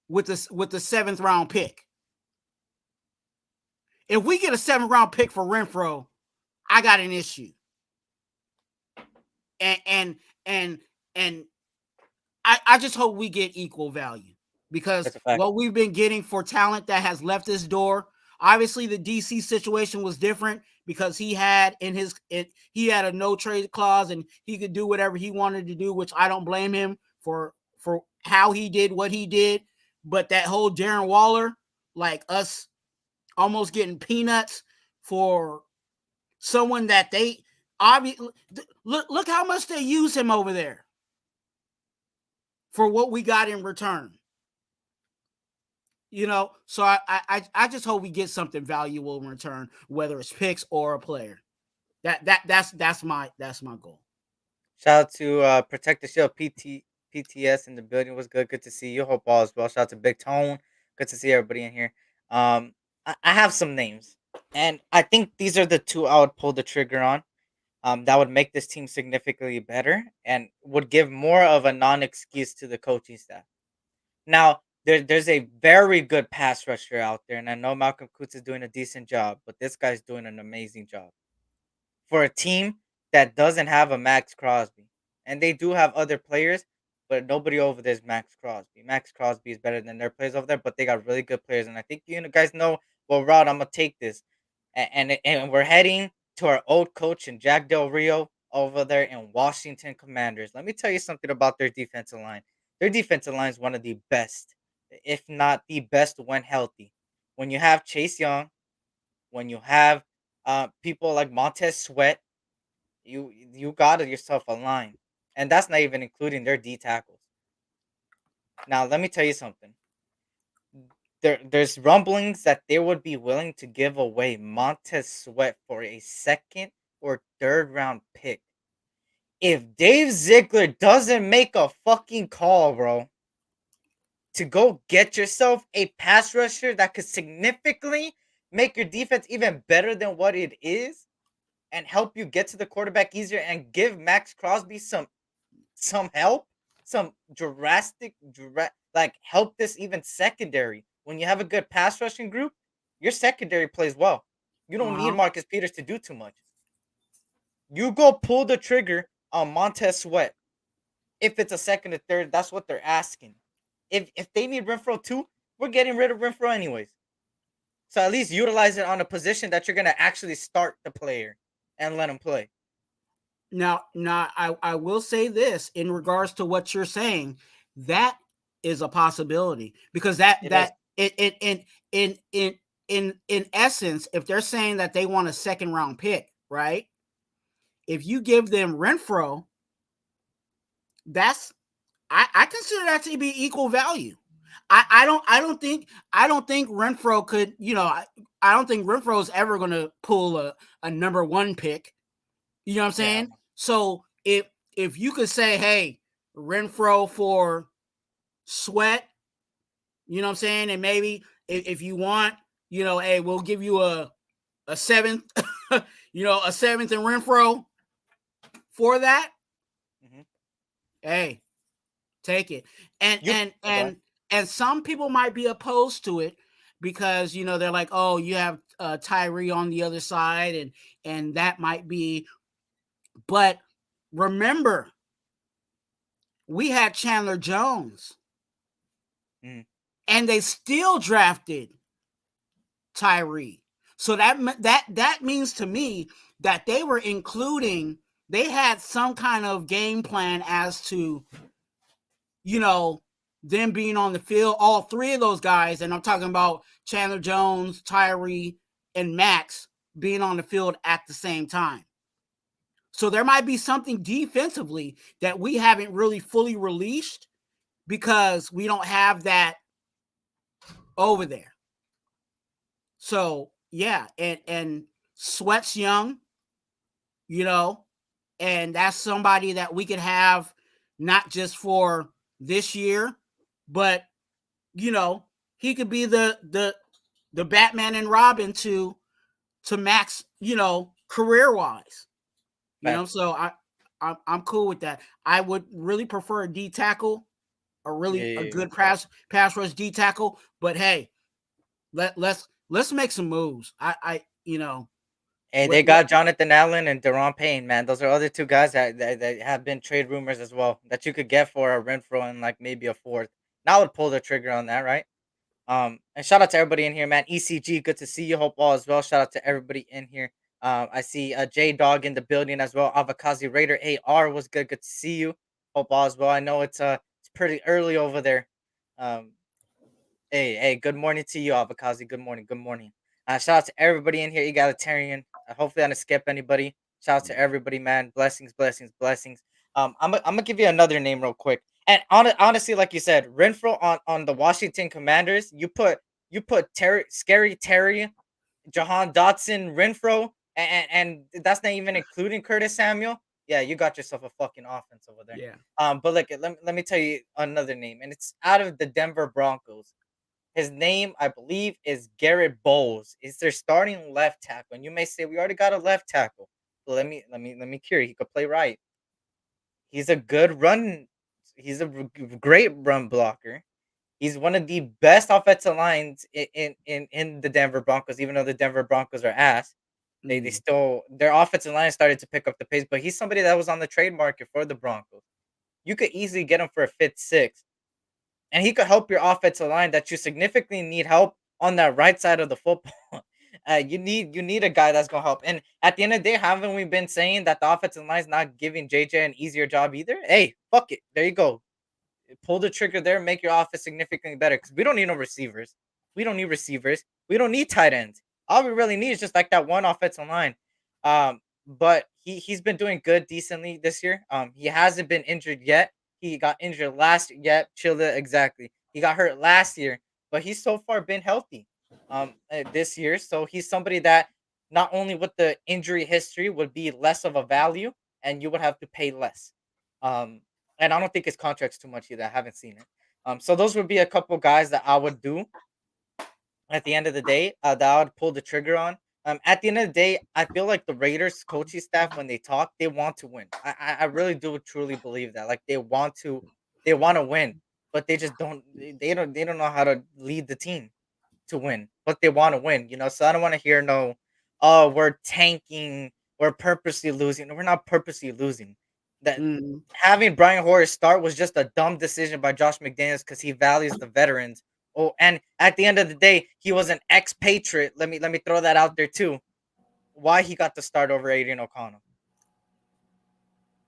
with the 7th round pick. If we get a 7th round pick for Renfro, I got an issue. And I just hope we get equal value, because what we've been getting for talent that has left this door. Obviously, the DC situation was different because he had a no trade clause and he could do whatever he wanted to do, which I don't blame him for how he did what he did. But that whole Darren Waller, like us almost getting peanuts for someone that they obviously look how much they use him over there for what we got in return. So I just hope we get something valuable in return, whether it's picks or a player. That's my goal. Shout out to Protect the Shield PTS in the building. Was good to see you. Hope all is well. Shout out to Big Tone. Good to see everybody in here. I have some names, and I think these are the 2 I would pull the trigger on. That would make this team significantly better and would give more of a non-excuse to the coaching staff. Now, there's a very good pass rusher out there, and I know Malcolm Kutz is doing a decent job, but this guy's doing an amazing job for a team that doesn't have a Max Crosby, and they do have other players, but nobody over there is Max Crosby. Max Crosby is better than their players over there, but they got really good players, and I think you guys know what route I'm gonna take this, and we're heading to our old coach and Jack Del Rio over there in Washington Commanders. Let me tell you something about their defensive line. Their defensive line is one of the best, if not the best, when healthy. When you have Chase Young, when you have people like Montez Sweat, you got yourself a line, and that's not even including their D tackles. Now, let me tell you something. There's rumblings that they would be willing to give away Montez Sweat for a second or third round pick. If Dave Ziegler doesn't make a fucking call, bro, to go get yourself a pass rusher that could significantly make your defense even better than what it is and help you get to the quarterback easier and give Max Crosby some help, some like help this even secondary. When you have a good pass rushing group, your secondary plays well. You don't need Marcus Peters to do too much. You go pull the trigger on Montez Sweat. If it's a second or third, that's what they're asking. If they need Renfro too, we're getting rid of Renfro anyways. So at least utilize it on a position that you're gonna actually start the player and let him play. Now, I will say this in regards to what you're saying, that is a possibility because in essence, if they're saying that they want a second round pick, right? If you give them Renfro, I consider that to be equal value. I don't think Renfro could, I don't think Renfro is ever going to pull a number one pick. You know what I'm saying? Yeah. So if you could say, hey, Renfro for Sweat, you know what I'm saying? And maybe if you want, hey, we'll give you a seventh, a seventh in Renfro for that. Mm-hmm. Hey, take it. And some people might be opposed to it because, they're like, oh, you have Tyree on the other side and that might be. But remember, we had Chandler Jones, and they still drafted Tyree. So that means to me that they were they had some kind of game plan as to, them being on the field, all three of those guys, and I'm talking about Chandler Jones, Tyree, and Max being on the field at the same time. So there might be something defensively that we haven't really fully released because we don't have that over there. So, yeah, and Sweat's young, and that's somebody that we could have not just for this year, but, he could be the Batman and Robin to Max, career-wise. So I'm cool with that. I would really prefer a D tackle, a good pass rush D tackle. But hey, let's make some moves. Hey, they got Jonathan Allen and Deron Payne, man. Those are other two guys that have been trade rumors as well that you could get for a Renfro and like maybe a fourth. Now I would pull the trigger on that, right? And shout out to everybody in here, man. ECG, good to see you. Hope all as well. Shout out to everybody in here. I see J Dog in the building as well. Avakazi Raider AR was good. Good to see you. Hope all as well. I know it's pretty early over there. Hey, good morning to you, Avakazi. Good morning. Shout out to everybody in here. Egalitarian. Hopefully I didn't skip anybody. Shout out to everybody, man. Blessings. I'm gonna give you another name real quick. And honestly, like you said, Renfro on the Washington Commanders, you put Scary Terry, Jahan Dotson, Renfro, and that's not even including Curtis Samuel. Yeah, you got yourself a fucking offense over there. Yeah. But look, let me tell you another name, and it's out of the Denver Broncos. His name, I believe, is Garrett Bowles. It's their starting left tackle. And you may say, we already got a left tackle. But let me cure. He could play right. He's a good run. He's a great run blocker. He's one of the best offensive lines in the Denver Broncos, even though the Denver Broncos are ass. They still their offensive line started to pick up the pace, but he's somebody that was on the trade market for the Broncos. You could easily get him for a fifth, sixth, and he could help your offensive line that you significantly need help on that right side of the football. You need a guy that's gonna help. And at the end of the day, haven't we been saying that the offensive line is not giving JJ an easier job either? Hey, fuck it. There you go. Pull the trigger there, make your offense significantly better. Because we don't need no receivers. We don't need receivers. We don't need tight ends. All we really need is just like that one offensive line. But he's been doing good decently this year. He hasn't been injured yet. He got injured last yet. Chilla, exactly. He got hurt last year, but he's so far been healthy this year. So he's somebody that not only with the injury history would be less of a value and you would have to pay less. Um and I don't think his contract's too much either. I haven't seen it. So those would be a couple guys that I would do at the end of the day, that I would pull the trigger on. At the end of the day, I feel like the Raiders coaching staff when they talk, they want to win. I really do truly believe that. Like they want to win, but they just don't. They don't know how to lead the team to win, but they want to win. So I don't want to hear no, oh, we're tanking, we're purposely losing. No, we're not purposely losing. That having Brian Hoyer start was just a dumb decision by Josh McDaniels because he values the veterans. Oh, and at the end of the day, he was an expatriate. Let me throw that out there too. Why he got to start over Aiden O'Connell?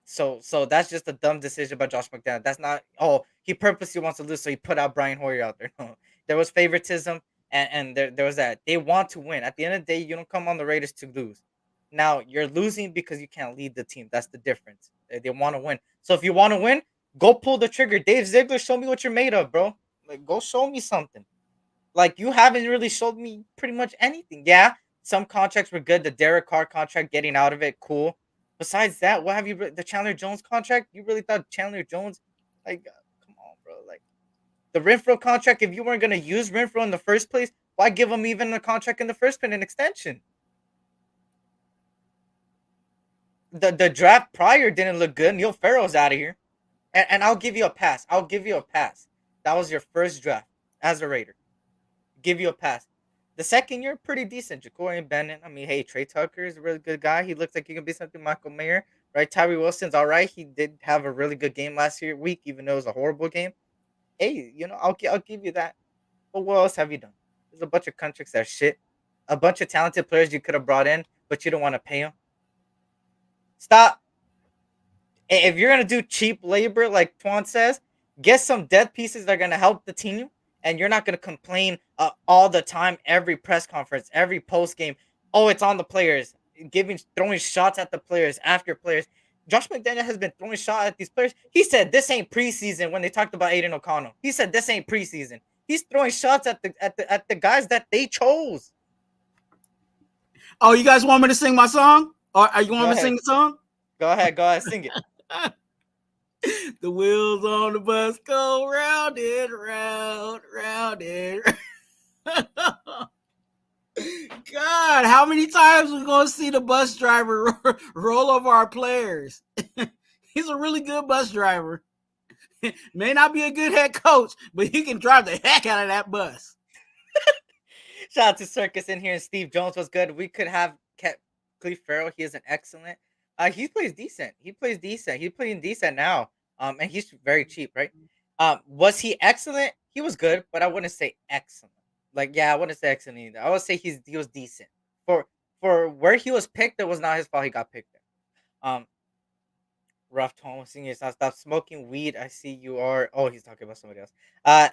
So that's just a dumb decision by Josh McDaniels. That's not. Oh, he purposely wants to lose, so he put out Brian Hoyer out there. No, there was favoritism, and there was that. They want to win. At the end of the day, you don't come on the Raiders to lose. Now you're losing because you can't lead the team. That's the difference. They want to win. So if you want to win, go pull the trigger. Dave Ziegler, show me what you're made of, bro. Like, go show me something. Like, you haven't really showed me pretty much anything. Yeah, some contracts were good. The Derek Carr contract, getting out of it, cool. Besides that, what have you? The Chandler Jones contract? You really thought Chandler Jones? Like, come on, bro. Like, the Renfro contract. If you weren't gonna use Renfro in the first place, why give him even a contract in the first place, an extension? The draft prior didn't look good. Neil Farrell's out of here, and I'll give you a pass. I'll give you a pass. That was your first draft as a Raider. Give you a pass. The second year, pretty decent. Ja'Cory Bennett. I mean, hey, Trey Tucker is a really good guy. He looks like he can be something. Michael Mayer, right? Tyree Wilson's all right. He did have a really good game last week, even though it was a horrible game. Hey, I'll give you that. But what else have you done? There's a bunch of contracts that are shit. A bunch of talented players you could have brought in, but you don't want to pay them. Stop. If you're gonna do cheap labor, like Twuan says, get some dead pieces that are gonna help the team, and you're not gonna complain all the time, every press conference, every post game. Oh, it's on the players, throwing shots at the players after players. Josh McDaniel has been throwing shots at these players. He said this ain't preseason when they talked about Aiden O'Connell. He said this ain't preseason. He's throwing shots at the guys that they chose. Oh, you guys want me to sing my song? Or you want me to sing the song? Go ahead, sing it. The wheels on the bus go round and round, round and round. God, how many times we gonna see the bus driver roll over our players? He's a really good bus driver. May not be a good head coach, but he can drive the heck out of that bus. Shout out to Circus in here, and Steve Jones was good. We could have kept Cleve Farrell. He is an excellent. He plays decent. He's playing decent now. And he's very cheap, right? Was he excellent? He was good, but I wouldn't say excellent. Like, yeah, I wouldn't say excellent either. I would say he was decent. For where he was picked, it was not his fault he got picked there. Rough tone senior, stop smoking weed. I see you are. Oh, he's talking about somebody else.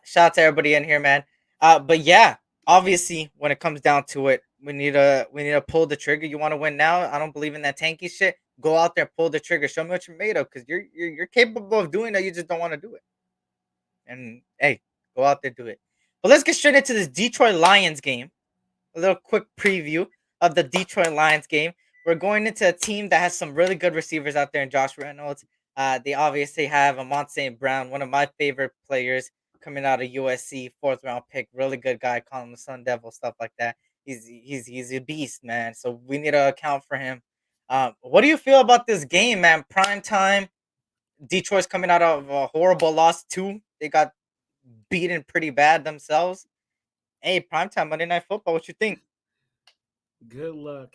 Shout out to everybody in here, man. But yeah, obviously, when it comes down to it, we need to pull the trigger. You want to win now? I don't believe in that tanky shit. Go out there, pull the trigger. Show me what you're made of, because you're capable of doing that. You just don't want to do it. And hey, go out there, do it. But let's get straight into this Detroit Lions game. A little quick preview of the Detroit Lions game. We're going into a team that has some really good receivers out there in Josh Reynolds. They obviously have Amon St. Brown, one of my favorite players coming out of USC, 4th round pick, really good guy, call him the Sun Devil, stuff like that. He's a beast, man. So we need to account for him. What do you feel about this game, man? Prime time. Detroit's coming out of a horrible loss too. They got beaten pretty bad themselves. Hey, primetime Monday Night Football. What you think? Good luck.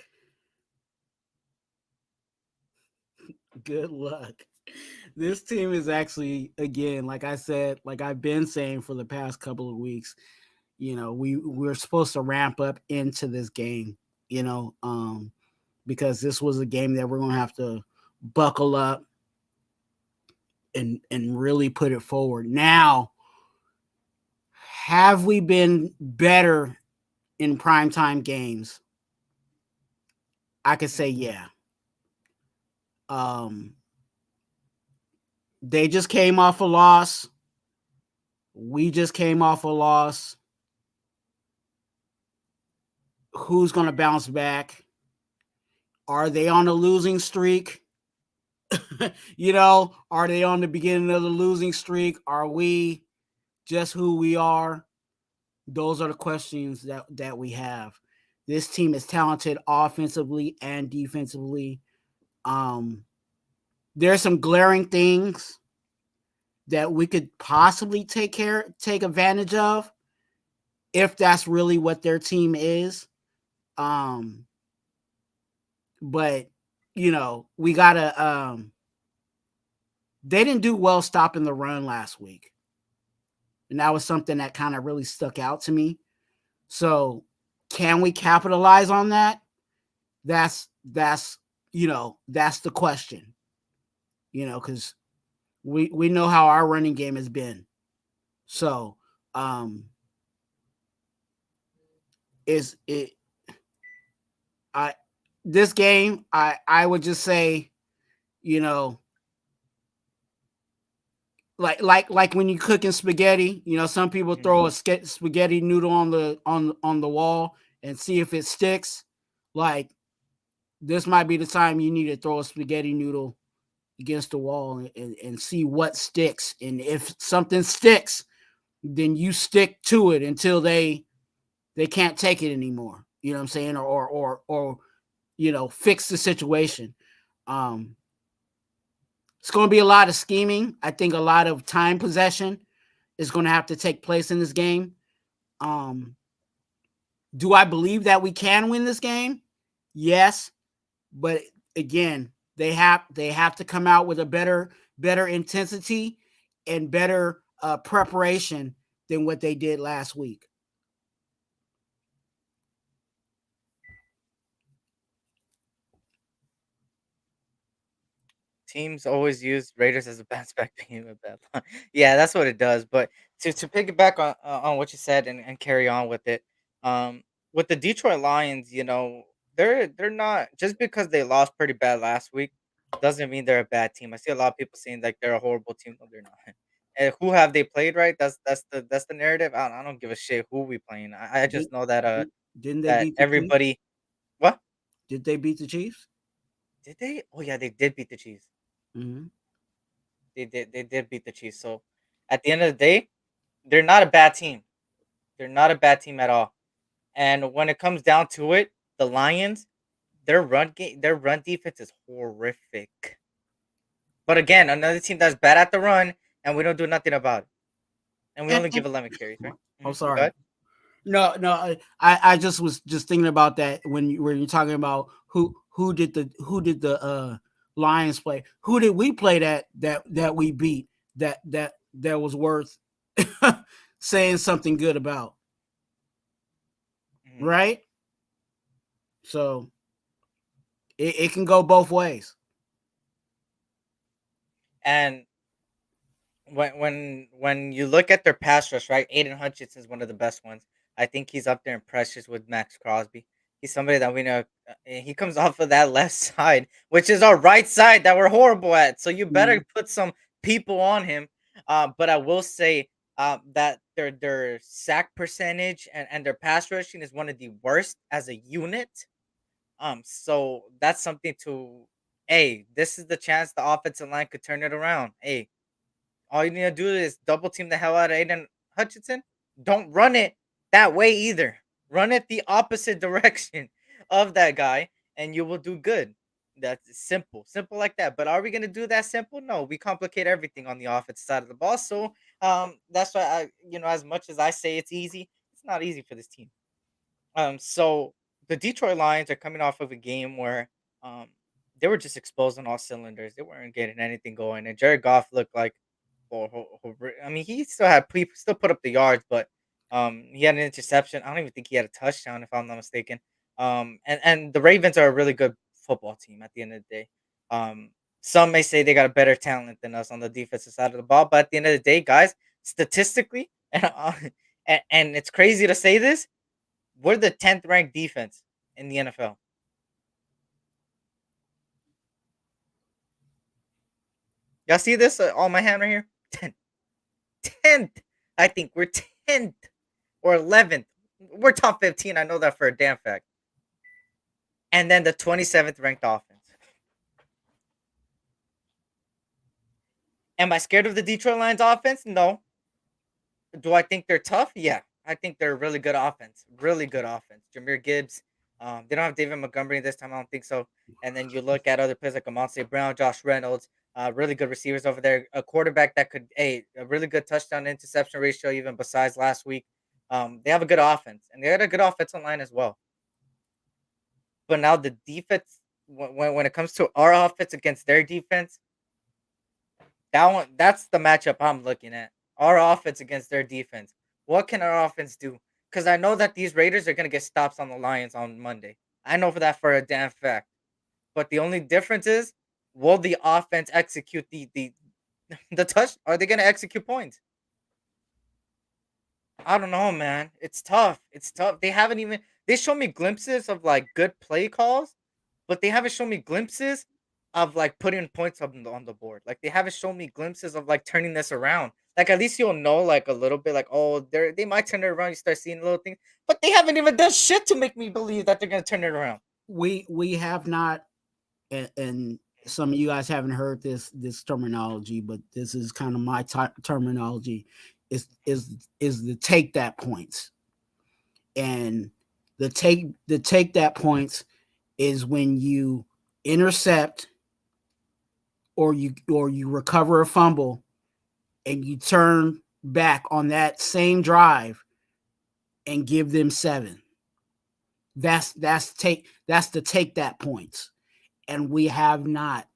Good luck. This team is actually, again, like I said, like I've been saying for the past couple of weeks, we're supposed to ramp up into this game, because this was a game that we're gonna have to buckle up and really put it forward. Now, have we been better in primetime games? I could say yeah. They just came off a loss. We just came off a loss. Who's going to bounce back? Are they on a losing streak? Are they on the beginning of the losing streak? Are we just who we are? Those are the questions that we have. This team is talented offensively and defensively. There's some glaring things that we could possibly take advantage of if that's really what their team is. But we gotta they didn't do well stopping the run last week. And that was something that kind of really stuck out to me. So can we capitalize on that? That's the question. Because we know how our running game has been. So this game, I would just say, like when you're cooking spaghetti, some people throw a spaghetti noodle on the wall and see if it sticks. Like, this might be the time you need to throw a spaghetti noodle against the wall and see what sticks. And if something sticks, then you stick to it until they can't take it anymore. You know what I'm saying? Or fix the situation. It's going to be a lot of scheming. I think a lot of time possession is going to have to take place in this game. Do I believe that we can win this game? Yes. But again, they have to come out with a better intensity and better preparation than what they did last week. Teams always use Raiders as a bounce back team at that point. Yeah, that's what it does. But to piggyback on what you said and carry on with it, with the Detroit Lions, they're not, just because they lost pretty bad last week doesn't mean they're a bad team. I see a lot of people saying like they're a horrible team. No, they're not. And who have they played, right? That's the narrative. I don't give a shit who we playing. I just know that Didn't they that beat the Chiefs? everybody. What Did they beat the Chiefs? did they? Oh yeah, they did beat the Chiefs. Mm-hmm. They did beat the Chiefs. So at the end of the day, they're not a bad team. They're not a bad team at all. And when it comes down to it, the Lions, their run defense is horrific. But again, another team that's bad at the run, and we don't do nothing about it. And we only give 11 carries, right? I'm Go sorry. ahead. No. I just was thinking about that when you're talking about who did the Lions play? Who did we play that we beat that was worth saying something good about? Mhm. Right? So it can go both ways. And when you look at their pass rush, right? Aiden Hutchinson is one of the best ones. I think he's up there in pressures with Max Crosby. He's somebody that we know. He comes off of that left side, which is our right side that we're horrible at. So you better put some people on him. But I will say that their sack percentage and their pass rushing is one of the worst as a unit. So that's something to. Hey, this is the chance the offensive line could turn it around. Hey, all you need to do is double team the hell out of Aiden Hutchinson. Don't run it that way either. Run it the opposite direction of that guy, and you will do good. That's simple like that. But are we gonna do that simple? No, we complicate everything on the offensive side of the ball. So That's why as much as I say it's easy, it's not easy for this team. So the Detroit Lions are coming off of a game where um they were just exposed on all cylinders. They weren't getting anything going, and Jared Goff looked like, I mean, he still put up the yards, but he had an interception. I don't even think he had a touchdown, if I'm not mistaken. And the Ravens are a really good football team at the end of the day. Um, some may say they got a better talent than us on the defensive side of the ball, but at the end of the day, guys, statistically, and it's crazy to say this, we're the 10th ranked defense in the NFL. Y'all see this on my hand right here? 10th. 10th. I think we're 10th or 11th. We're top 15. I know that for a damn fact. And then the 27th ranked offense. Am I scared of the Detroit Lions offense? No. Do I think they're tough? Yeah. I think they're a really good offense. Really good offense. Jameer Gibbs. They don't have David Montgomery this time. I don't think so. And then you look at other players like Amonte Brown, Josh Reynolds, really good receivers over there. A quarterback that could, a really good touchdown to interception ratio, even besides last week. They have a good offense, and they had a good offensive line as well. But now the defense, when it comes to our offense against their defense, that's the matchup I'm looking at. Our offense against their defense. What can our offense do? Because I know that these Raiders are gonna get stops on the Lions on Monday. I know for that for a damn fact. But the only difference is, will the offense execute the touch? Are they gonna execute points? I don't know, man. It's tough. It's tough. They show me glimpses of like good play calls, but they haven't shown me glimpses of like putting points on the board. Like they haven't shown me glimpses of like turning this around. Like at least you'll know like a little bit, like, oh, they might turn it around. You start seeing little things, but they haven't even done shit to make me believe that they're gonna turn it around. We have not, and some of you guys haven't heard this terminology, but this is kind of my terminology. Is the take that points, and the take that points is when you intercept or you recover a fumble and you turn back on that same drive and give them 7. That's the take that points. And we have not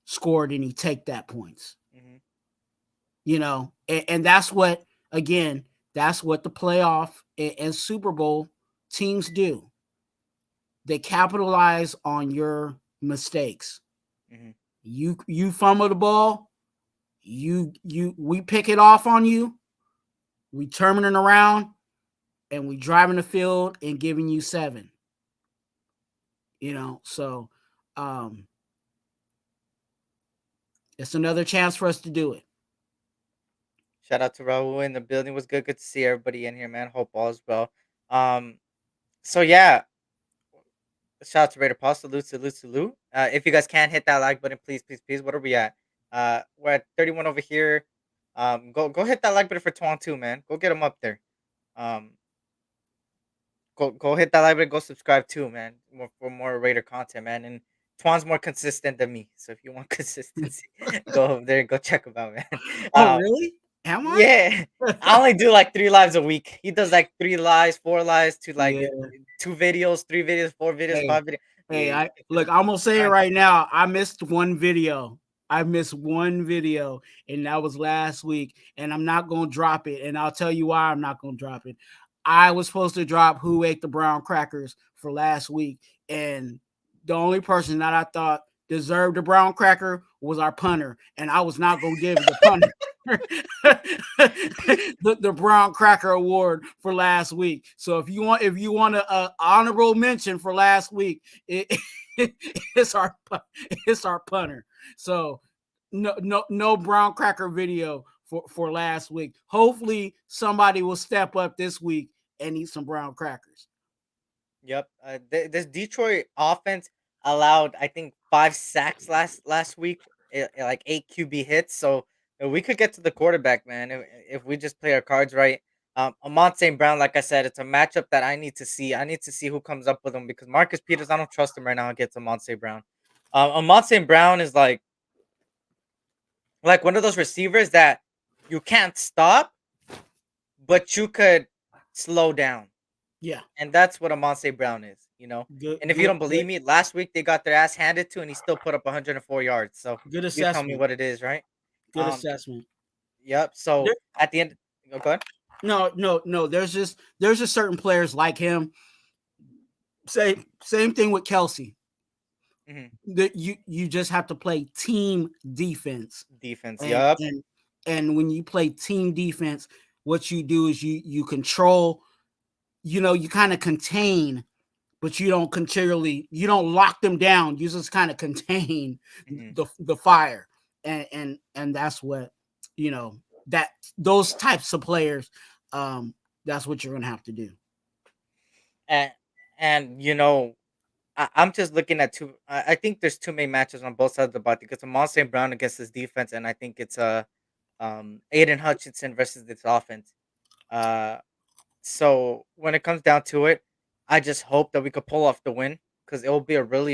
scored any take that points. Mm-hmm. And that's what, again, that's what the playoff and Super Bowl teams do. They capitalize on your mistakes. Mm-hmm. You fumble the ball, we pick it off on you, we turn it around, and we driving the field and giving you 7. So it's another chance for us to do it. Shout out to Raul in the building. Was good to see everybody in here, man. Hope all is well. So yeah, shout out to Raider Paul. Salute. If you guys can hit that like button, please. What are we at? We're at 31 over here. Go hit that like button for Twuan too, man. Go get him up there. Go hit that like button. Go subscribe too, man. For more Raider content, man. And Twan's more consistent than me, so if you want consistency, go over there and go check him out, man. Oh, really? Am I? Yeah, I only do like 3 lives a week. He does like 3 lives, 4 lives, to like 2 videos, 3 videos, 4 videos, 5 videos. Hey, I'm gonna say it right now. I missed one video. And that was last week. And I'm not gonna drop it. And I'll tell you why I'm not gonna drop it. I was supposed to drop Who Ate the Brown Crackers for last week, and the only person that I thought deserved a brown cracker was our punter, and I was not gonna give the punter the brown cracker award for last week. So if you want an honorable mention for last week, it's our punter. So no brown cracker video for last week. Hopefully somebody will step up this week and eat some brown crackers. Yep. This Detroit offense allowed, I think, 5 sacks last week, like 8 QB hits. So we could get to the quarterback, man, if we just play our cards right. Amonte Brown, like I said, it's a matchup that I need to see. I need to see who comes up with him, because Marcus Peters, I don't trust him right now against Amonte Brown. Amonte Brown is like like one of those receivers that you can't stop, but you could slow down. Yeah, And that's what Amon-Ra Brown is, you know. good, And if you good, don't believe good, me, last week they got their ass handed to, and he still put up 104 yards. So good you tell me assessment. what it is, right? Good Um, assessment. yep. So There, at the end, go ahead. no. There's just certain players like him. Same thing with Kelsey. Mhm. That you just have to play team defense, Defense. and Yup. when you play team defense, what you do is you control. You kind of contain, but you don't lock them down. You just kind of contain Mhm. the fire, and that's what that those types of players. That's what you're gonna have to do. And I'm just looking at two. I think there's two main matches on both sides of the ball because Amon-Ra Brown against his defense, and I think it's Aiden Hutchinson versus this offense. Uh, So when it comes down to it, I just hope that we could pull off the win because it'll be a really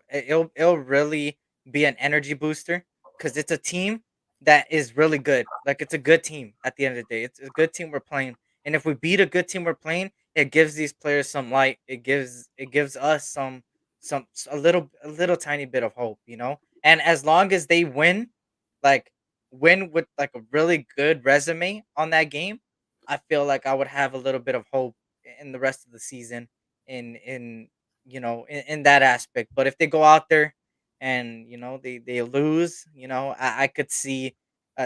it'll really be an energy booster because it's a team that is really good. Like it's a good team at the end of the day. It's a good team we're playing, and if we beat a good team we're playing, it gives these players some light. It gives us a little tiny bit of hope, you know. And as long as they like win with like a really good resume on that game, I feel like I would have a little bit of hope in the rest of the season in that aspect. But if they go out there and they lose, I could see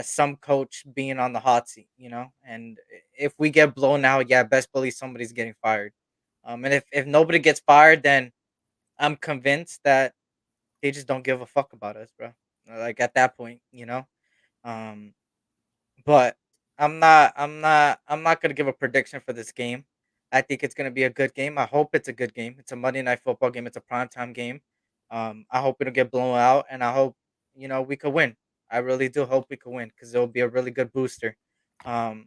some coach being on the hot seat, and if we get blown out, yeah, best believe somebody's getting fired. And if nobody gets fired, then I'm convinced that they just don't give a fuck about us, bro. Like at that point, Um, but I'm not gonna give a prediction for this game. I think it's gonna be a good game. I hope it's a good game. It's a Monday night football game. It's a primetime game. I hope it'll get blown out, and I hope we could win. I really do hope we could win because it'll be a really good booster. Um,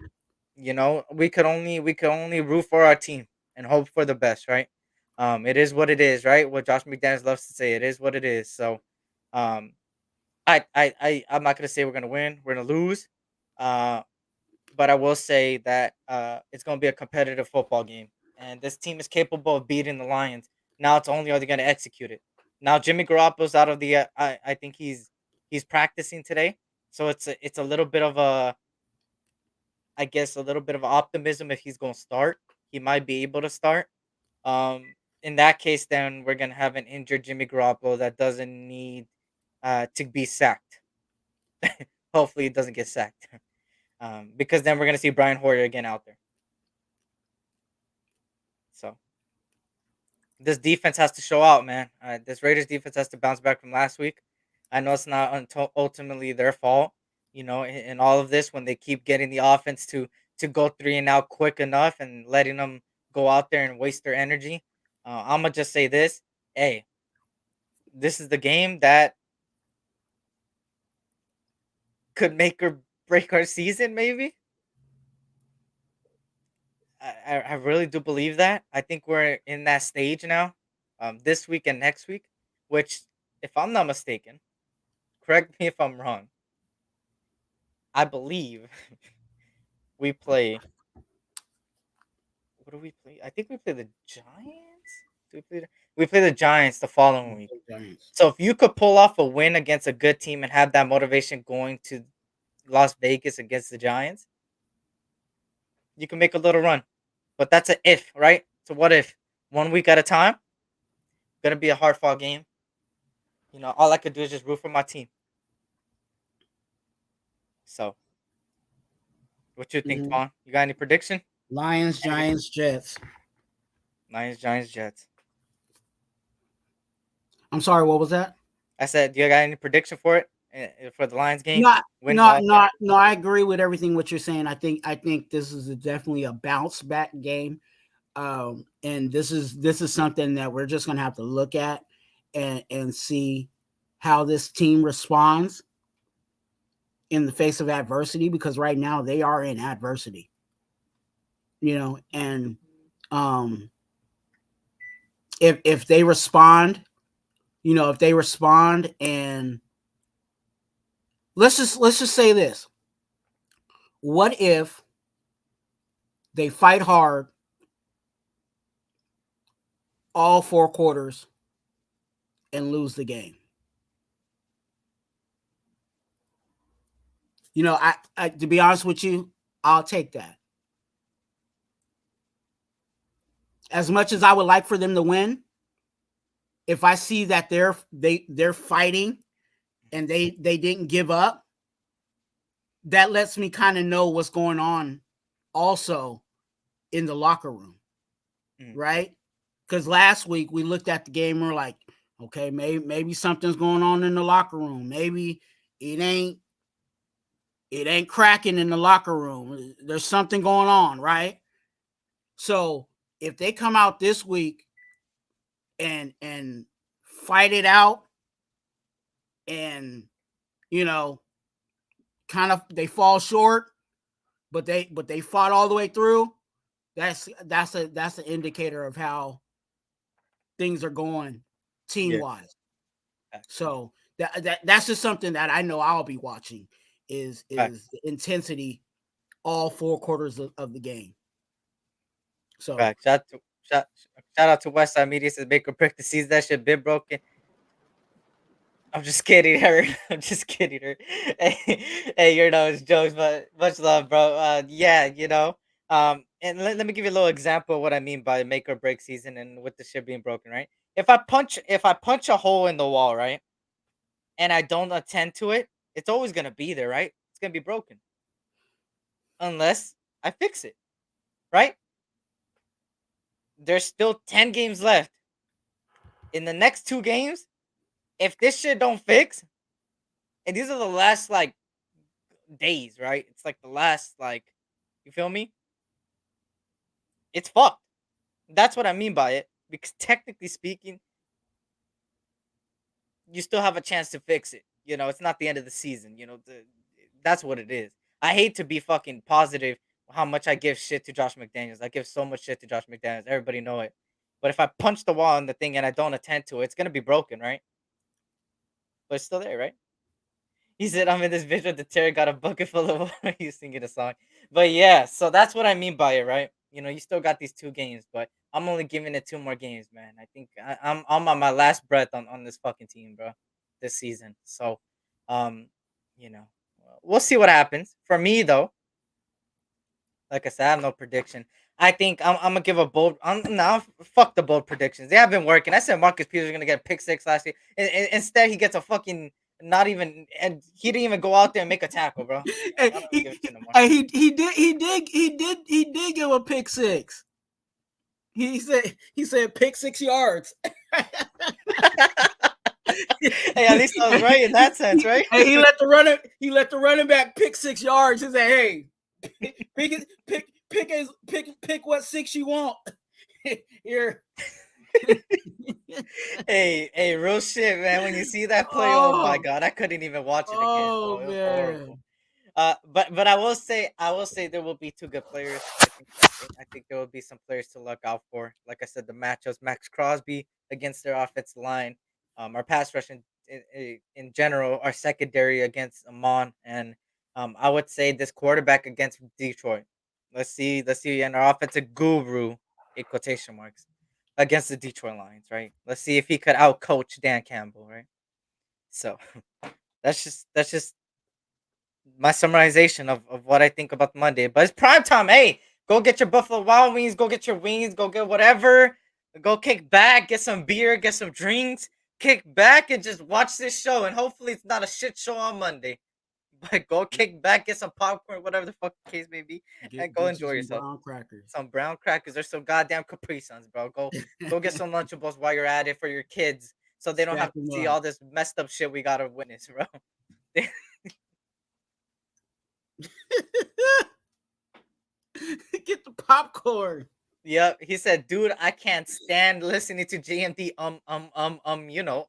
we could only root for our team and hope for the best, right? It is what it is, right? What Josh McDaniels loves to say, it is what it is. So, um, I'm not gonna say we're gonna win. We're gonna lose. Uh, but I will say that it's going to be a competitive football game, and this team is capable of beating the Lions. Now it's only are they going to execute it. Now Jimmy Garoppolo's out of the. I think he's practicing today, so it's a little bit of a, I guess, a little bit of optimism if he's going to start. He might be able to start. In that case, then we're going to have an injured Jimmy Garoppolo that doesn't need to be sacked. Hopefully, he doesn't get sacked. Because then we're gonna see Brian Hoyer again out there. So this defense has to show out, man. This Raiders defense has to bounce back from last week. I know it's not ultimately their fault, in all of this when they keep getting the offense to go three and out quick enough and letting them go out there and waste their energy. I'm gonna just say this: hey, this is the game that could make or break our season, maybe. I really do believe that. I think we're in that stage now, this week and next week, which, if I'm not mistaken, correct me if I'm wrong. I believe we play. What do we play? I think we play the Giants. Do we play the Giants the following week. Giants. So if you could pull off a win against a good team and have that motivation going to Las Vegas against the Giants, you can make a little run. But that's a if, right? So what if 1 week at a time? Gonna be a hard fought game. All I could do is just root for my team. So, what you think, Mhm. Twan? You got any prediction? Lions, Giants, Jets. Lions, Giants, Jets. I'm sorry, what was that? I said, do you got any prediction for it for the Lions game? Not, Win not, loss? not, no. I agree with everything what you're saying. I think this is definitely a bounce back game, and this is something that we're just gonna have to look at and see how this team responds in the face of adversity, because right now they are in adversity, and if they respond, if they respond and let's just say this. What if they fight hard all 4 quarters and lose the game? You know, I to be honest with you, I'll take that. As much as I would like for them to win, if I see that they're fighting and they didn't give up, that lets me kind of know what's going on also in the locker room, right? Because last week we looked at the game and we're like, okay, maybe something's going on in the locker room. Maybe it ain't cracking in the locker room. There's something going on, right? So if they come out this week and fight it out, and you know, kind of they fall short, but they fought all the way through, that's an indicator of how things are going team wise. Yeah. So that's just something that I know I'll be watching is the intensity all 4 quarters of the game. So shout out to Westside Media, says Baker Brick the season that shit been broken. I'm just kidding her. I'm just kidding her. Hey, you know it's jokes, but much love, bro. Yeah, you know. And let me give you a little example of what I mean by make or break season and with the shit being broken, right? If I punch a hole in the wall, right, and I don't attend to it, it's always gonna be there, right? It's gonna be broken unless I fix it, right? There's still 10 games left. In the next 2 games, if this shit don't fix, and these are the last like days, right? It's like the last like, you feel me? It's fucked. That's what I mean by it. Because technically speaking, you still have a chance to fix it. You know, it's not the end of the season. You know, that's what it is. I hate to be fucking positive how much I give shit to Josh McDaniels. I give so much shit to Josh McDaniels. Everybody know it. But if I punch the wall on the thing and I don't attend to it, it's gonna be broken, right? But it's still there, right? He said, "I'm in this bitch with the Terry got a bucket full of water." He's singing a song. But yeah, so that's what I mean by it, right? You know, you still got these 2 games, but I'm only giving it 2 more games, man. I think I'm on my last breath on this fucking team, bro, this season. So, you know, we'll see what happens. For me, though, like I said, I have no prediction. I think I'm gonna give a bold. No, fuck the bold predictions. They have been working. I said Marcus Peters gonna get a pick 6 last year. Instead, he gets a fucking not even, and he didn't even go out there and make a tackle, bro. I don't give a shit no more. He did give a pick 6. He said pick 6 yards. Hey, at least I was right in that sense, right? Hey, he let the running back pick 6 yards. He said, "Hey, pick what 6 you want." Here. Hey, real shit, man. When you see that play, oh my god, I couldn't even watch it again. Oh man. But I will say there will be 2 good players. I think there will be some players to look out for. Like I said, the matchups: Max Crosby against their offensive line, our pass rush in general, our secondary against Amon, and I would say this quarterback against Detroit. Let's see, and our offensive guru, in quotation marks, against the Detroit Lions, right? Let's see if he could outcoach Dan Campbell, right? So that's just my summarization of what I think about Monday. But it's prime time. Hey, go get your Buffalo Wild Wings, go get your wings, go get whatever. Go kick back, get some beer, get some drinks, kick back and just watch this show. And hopefully it's not a shit show on Monday. But go kick back, get some popcorn, whatever the fuck the case may be, and go enjoy yourself. Brown crackers. Some brown crackers or some goddamn Capri Suns, bro. Go get some Lunchables while you're at it for your kids, so they don't have to see all this messed up shit we gotta witness, bro. Get the popcorn. Yep, he said, "Dude, I can't stand listening to JMD. You know,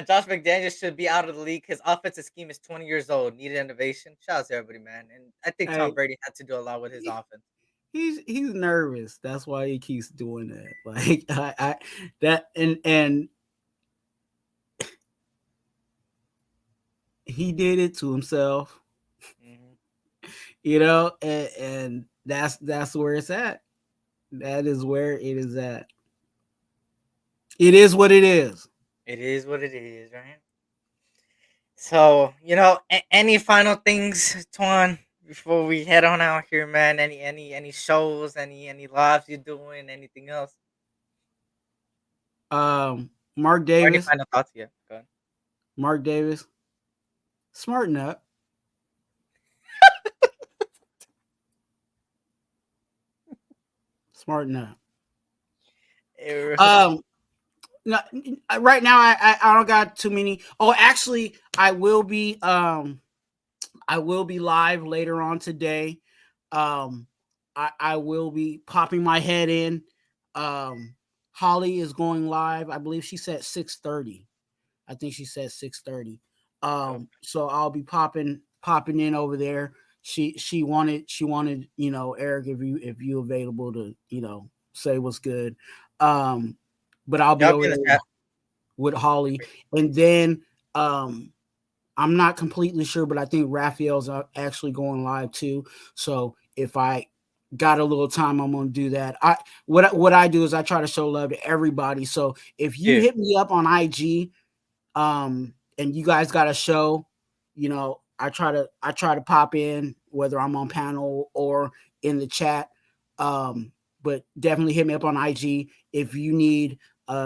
Josh McDaniels should be out of the league. His offensive scheme is 20 years old. Needed innovation. Shout out to everybody, man. And I think Tom Brady had to do a lot with his offense. He's nervous. That's why he keeps doing that. Like I that and he did it to himself, Mhm. and that's where it's at. That is where it is at. It is what it is. It is what it is, right? So, any final things, Twan, before we head on out here, man? Any shows, any lives you're doing, anything else? Mark Or any Davis, final thoughts? Yeah, go ahead. Mark Davis, smarten up. Smarten up. Um, no, right now I don't got too many. Oh, actually, I will be live later on today. I will be popping my head in. Holly is going live. I believe she said 6:30. I think she said 6:30. Okay. So I'll be popping in over there. She wanted Eric, if you available to say what's good. But I'll Yeah, be I'll be over in there the chat. with Holly, and then I'm not completely sure, but I think Raphael's actually going live too. So if I got a little time, I'm gonna do that. What I do is I try to show love to everybody. So if you Yeah. hit me up on IG, and you guys got a show, I try to pop in, whether I'm on panel or in the chat. But definitely hit me up on IG if you need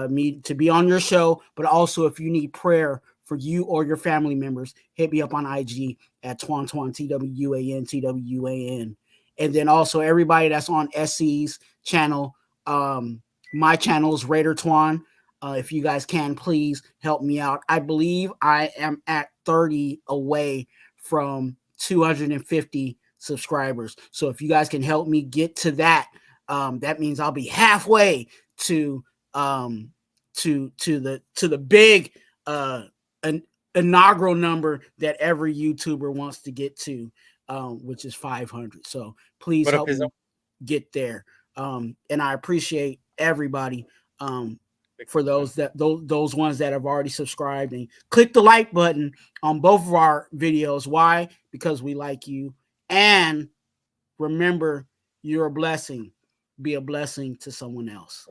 me to be on your show, but also if you need prayer for you or your family members, hit me up on IG at Twuan TWUAN. And then also everybody that's on SC's channel, my channel is Raider Twuan. If you guys can, please help me out. I believe I am at 30 away from 250 subscribers. So if you guys can help me get to that, that means I'll be halfway to the big an inaugural number that every YouTuber wants to get to, which is 500. So please What up, help Pizzo? me get there. And I appreciate everybody. Big For time. those ones that have already subscribed and click the like button on both of our videos. Why? Because we like you. And remember, you're a blessing. Be a blessing to someone else.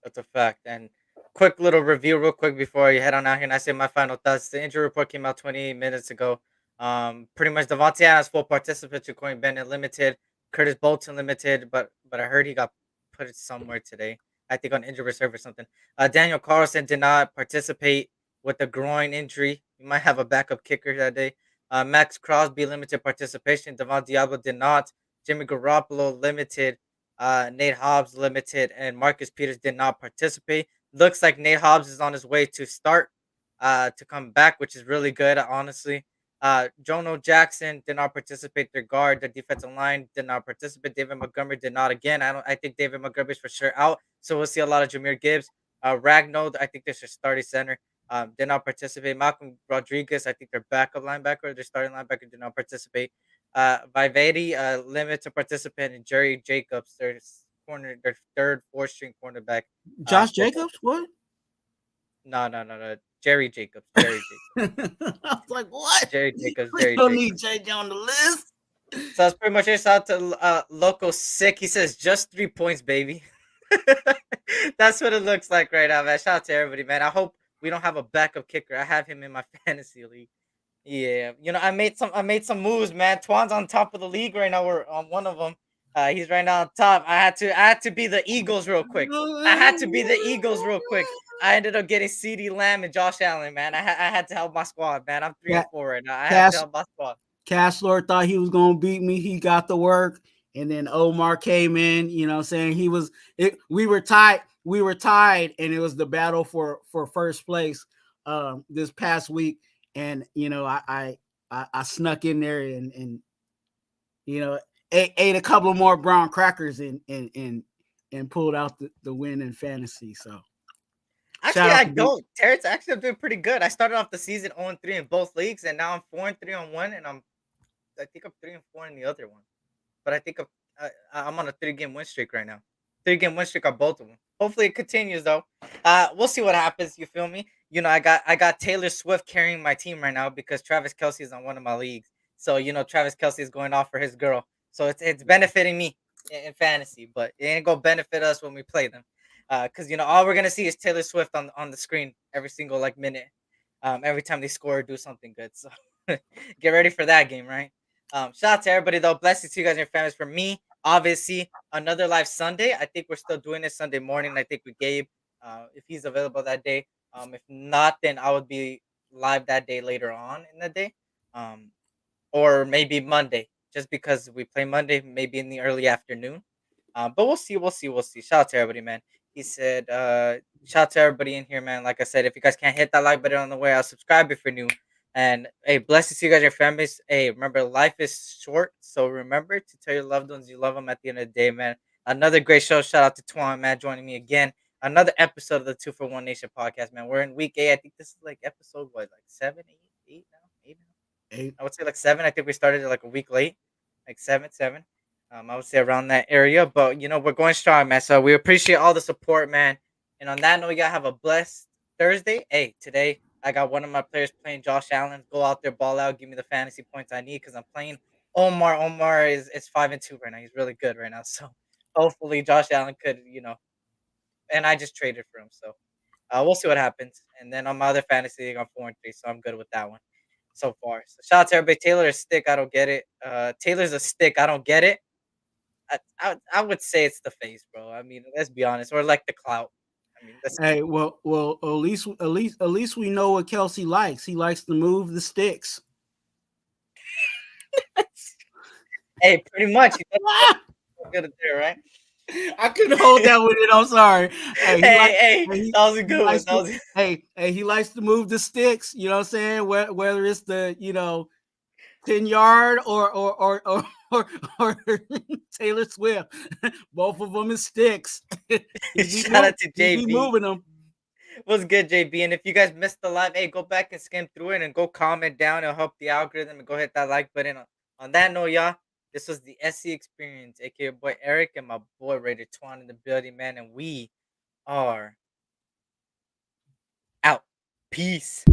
That's a fact. And quick little review, real quick, before you head on out here, and I say my final thoughts. The injury report came out 28 minutes ago. Pretty much Devontae Adams full participant to Coin Bennett limited, Curtis Bolton limited, but I heard he got put somewhere today. I think on injury reserve or something. Daniel Carlson did not participate with a groin injury. He might have a backup kicker that day. Max Crosby limited participation. Devon Diablo did not. Jimmy Garoppolo limited. Nate Hobbs limited, and Marcus Peters did not participate. Looks like Nate Hobbs is on his way to start, to come back, which is really good, honestly. Jono Jackson did not participate. Their guard, the defensive line did not participate. David Montgomery did not again. I think David Montgomery is for sure out. So we'll see a lot of Jameer Gibbs. Ragnold, I think this is starting center. Did not participate. Malcolm Rodriguez, I think their backup linebacker, their starting linebacker did not participate. Vivedi, limited participant, and Jerry Jacobs, their third, fourth string cornerback. Josh For Jacobs? What? no. Jerry Jacobs. Jerry Jacobs. I was like, what? Jerry Jacobs. We Jerry don't Jacobs. need JJ on the list. So that's pretty much it. Shout out to Loco Sick. He says just 3 points, baby. That's what it looks like right now, man. Shout out to everybody, man. I hope we don't have a backup kicker. I have him in my fantasy league. Yeah, I made some moves, man. Twan's on top of the league right now. We're on one of them. He's right now on top. I had to be the Eagles real quick. I had to be the Eagles real quick. I ended up getting CD Lamb and Josh Allen, man. I had to help my squad, man. I'm 3-4 right now. I have to help my squad. Cashler thought he was gonna beat me. He got the work, and then Omar came in. Saying we were tied. We were tied, and it was the battle for first place this past week. And I snuck in there and ate a couple more brown crackers and pulled out the win in fantasy. So Actually, I don't. Terrence, actually, I'm doing pretty good. I started off the season 0-3 in both leagues, and now I'm 4-3 on one, and I think I'm 3-4 in the other one. But I think I'm on a 3-game win streak right now. 3-game win streak on both of them. Hopefully, it continues though. We'll see what happens. You feel me? I got Taylor Swift carrying my team right now because Travis Kelsey is on one of my leagues. So Travis Kelsey is going off for his girl. So it's benefiting me in fantasy, but it ain't gonna benefit us when we play them. Because all we're gonna see is Taylor Swift on the screen every single like minute. Every time they score or do something good. So get ready for that game, right? Shout out to everybody though. Blessings to you guys and your families. For me, obviously, another live Sunday. I think we're still doing this Sunday morning. I think with Gabe, if he's available that day. If not, then I would be live that day later on in the day. Um, or maybe Monday, just because we play Monday, maybe in the early afternoon. But we'll see. Shout out to everybody, man. He said, shout out to everybody in here, man. Like I said, if you guys can't hit that like button on the way, I'll subscribe if you're new. And hey, blessings to you guys, your families. Hey, remember, life is short, so remember to tell your loved ones you love them at the end of the day, man. Another great show. Shout out to Twua, man, joining me again. Another episode of the Two for One Nation podcast, man. We're in week 8. I think this is like episode what, like 7, 8 now, 8 now. 8. I would say like 7. I think we started it like a week late, like 7. I would say around that area, but we're going strong, man. So we appreciate all the support, man. And on that note, you gotta have a blessed Thursday. Hey, today I got one of my players playing Josh Allen. Go out there, ball out, give me the fantasy points I need because I'm playing Omar. Omar is 5-2 right now. He's really good right now. So hopefully Josh Allen could, and I just traded for him. So we'll see what happens. And then on my other fantasy league, I'm 4-3, so I'm good with that one so far. So shout out to everybody. Taylor is stick. I don't get it. Taylor's a stick. I don't get it. I would say it's the face, bro. I mean, let's be honest, or like the clout. I mean, that's Hey, well, at least we know what Kelsey likes. He likes to move the sticks. hey, pretty much. He's good at there, right? I couldn't hold that with it. I'm sorry. Hey, that was a good one. That was Hey, he likes to move the sticks. You know what I'm saying? Whether it's the 10-yard or Taylor Swift, both of them is sticks. Shout out to He be JB. moving them. What's good, JB? And if you guys missed the live, hey, go back and skim through it and go comment down. It'll help the algorithm and go hit that like button. On that note, y'all, this was the SC Experience, aka boy Eric and my boy Raider Twuan in the building, man. And we are out. Peace.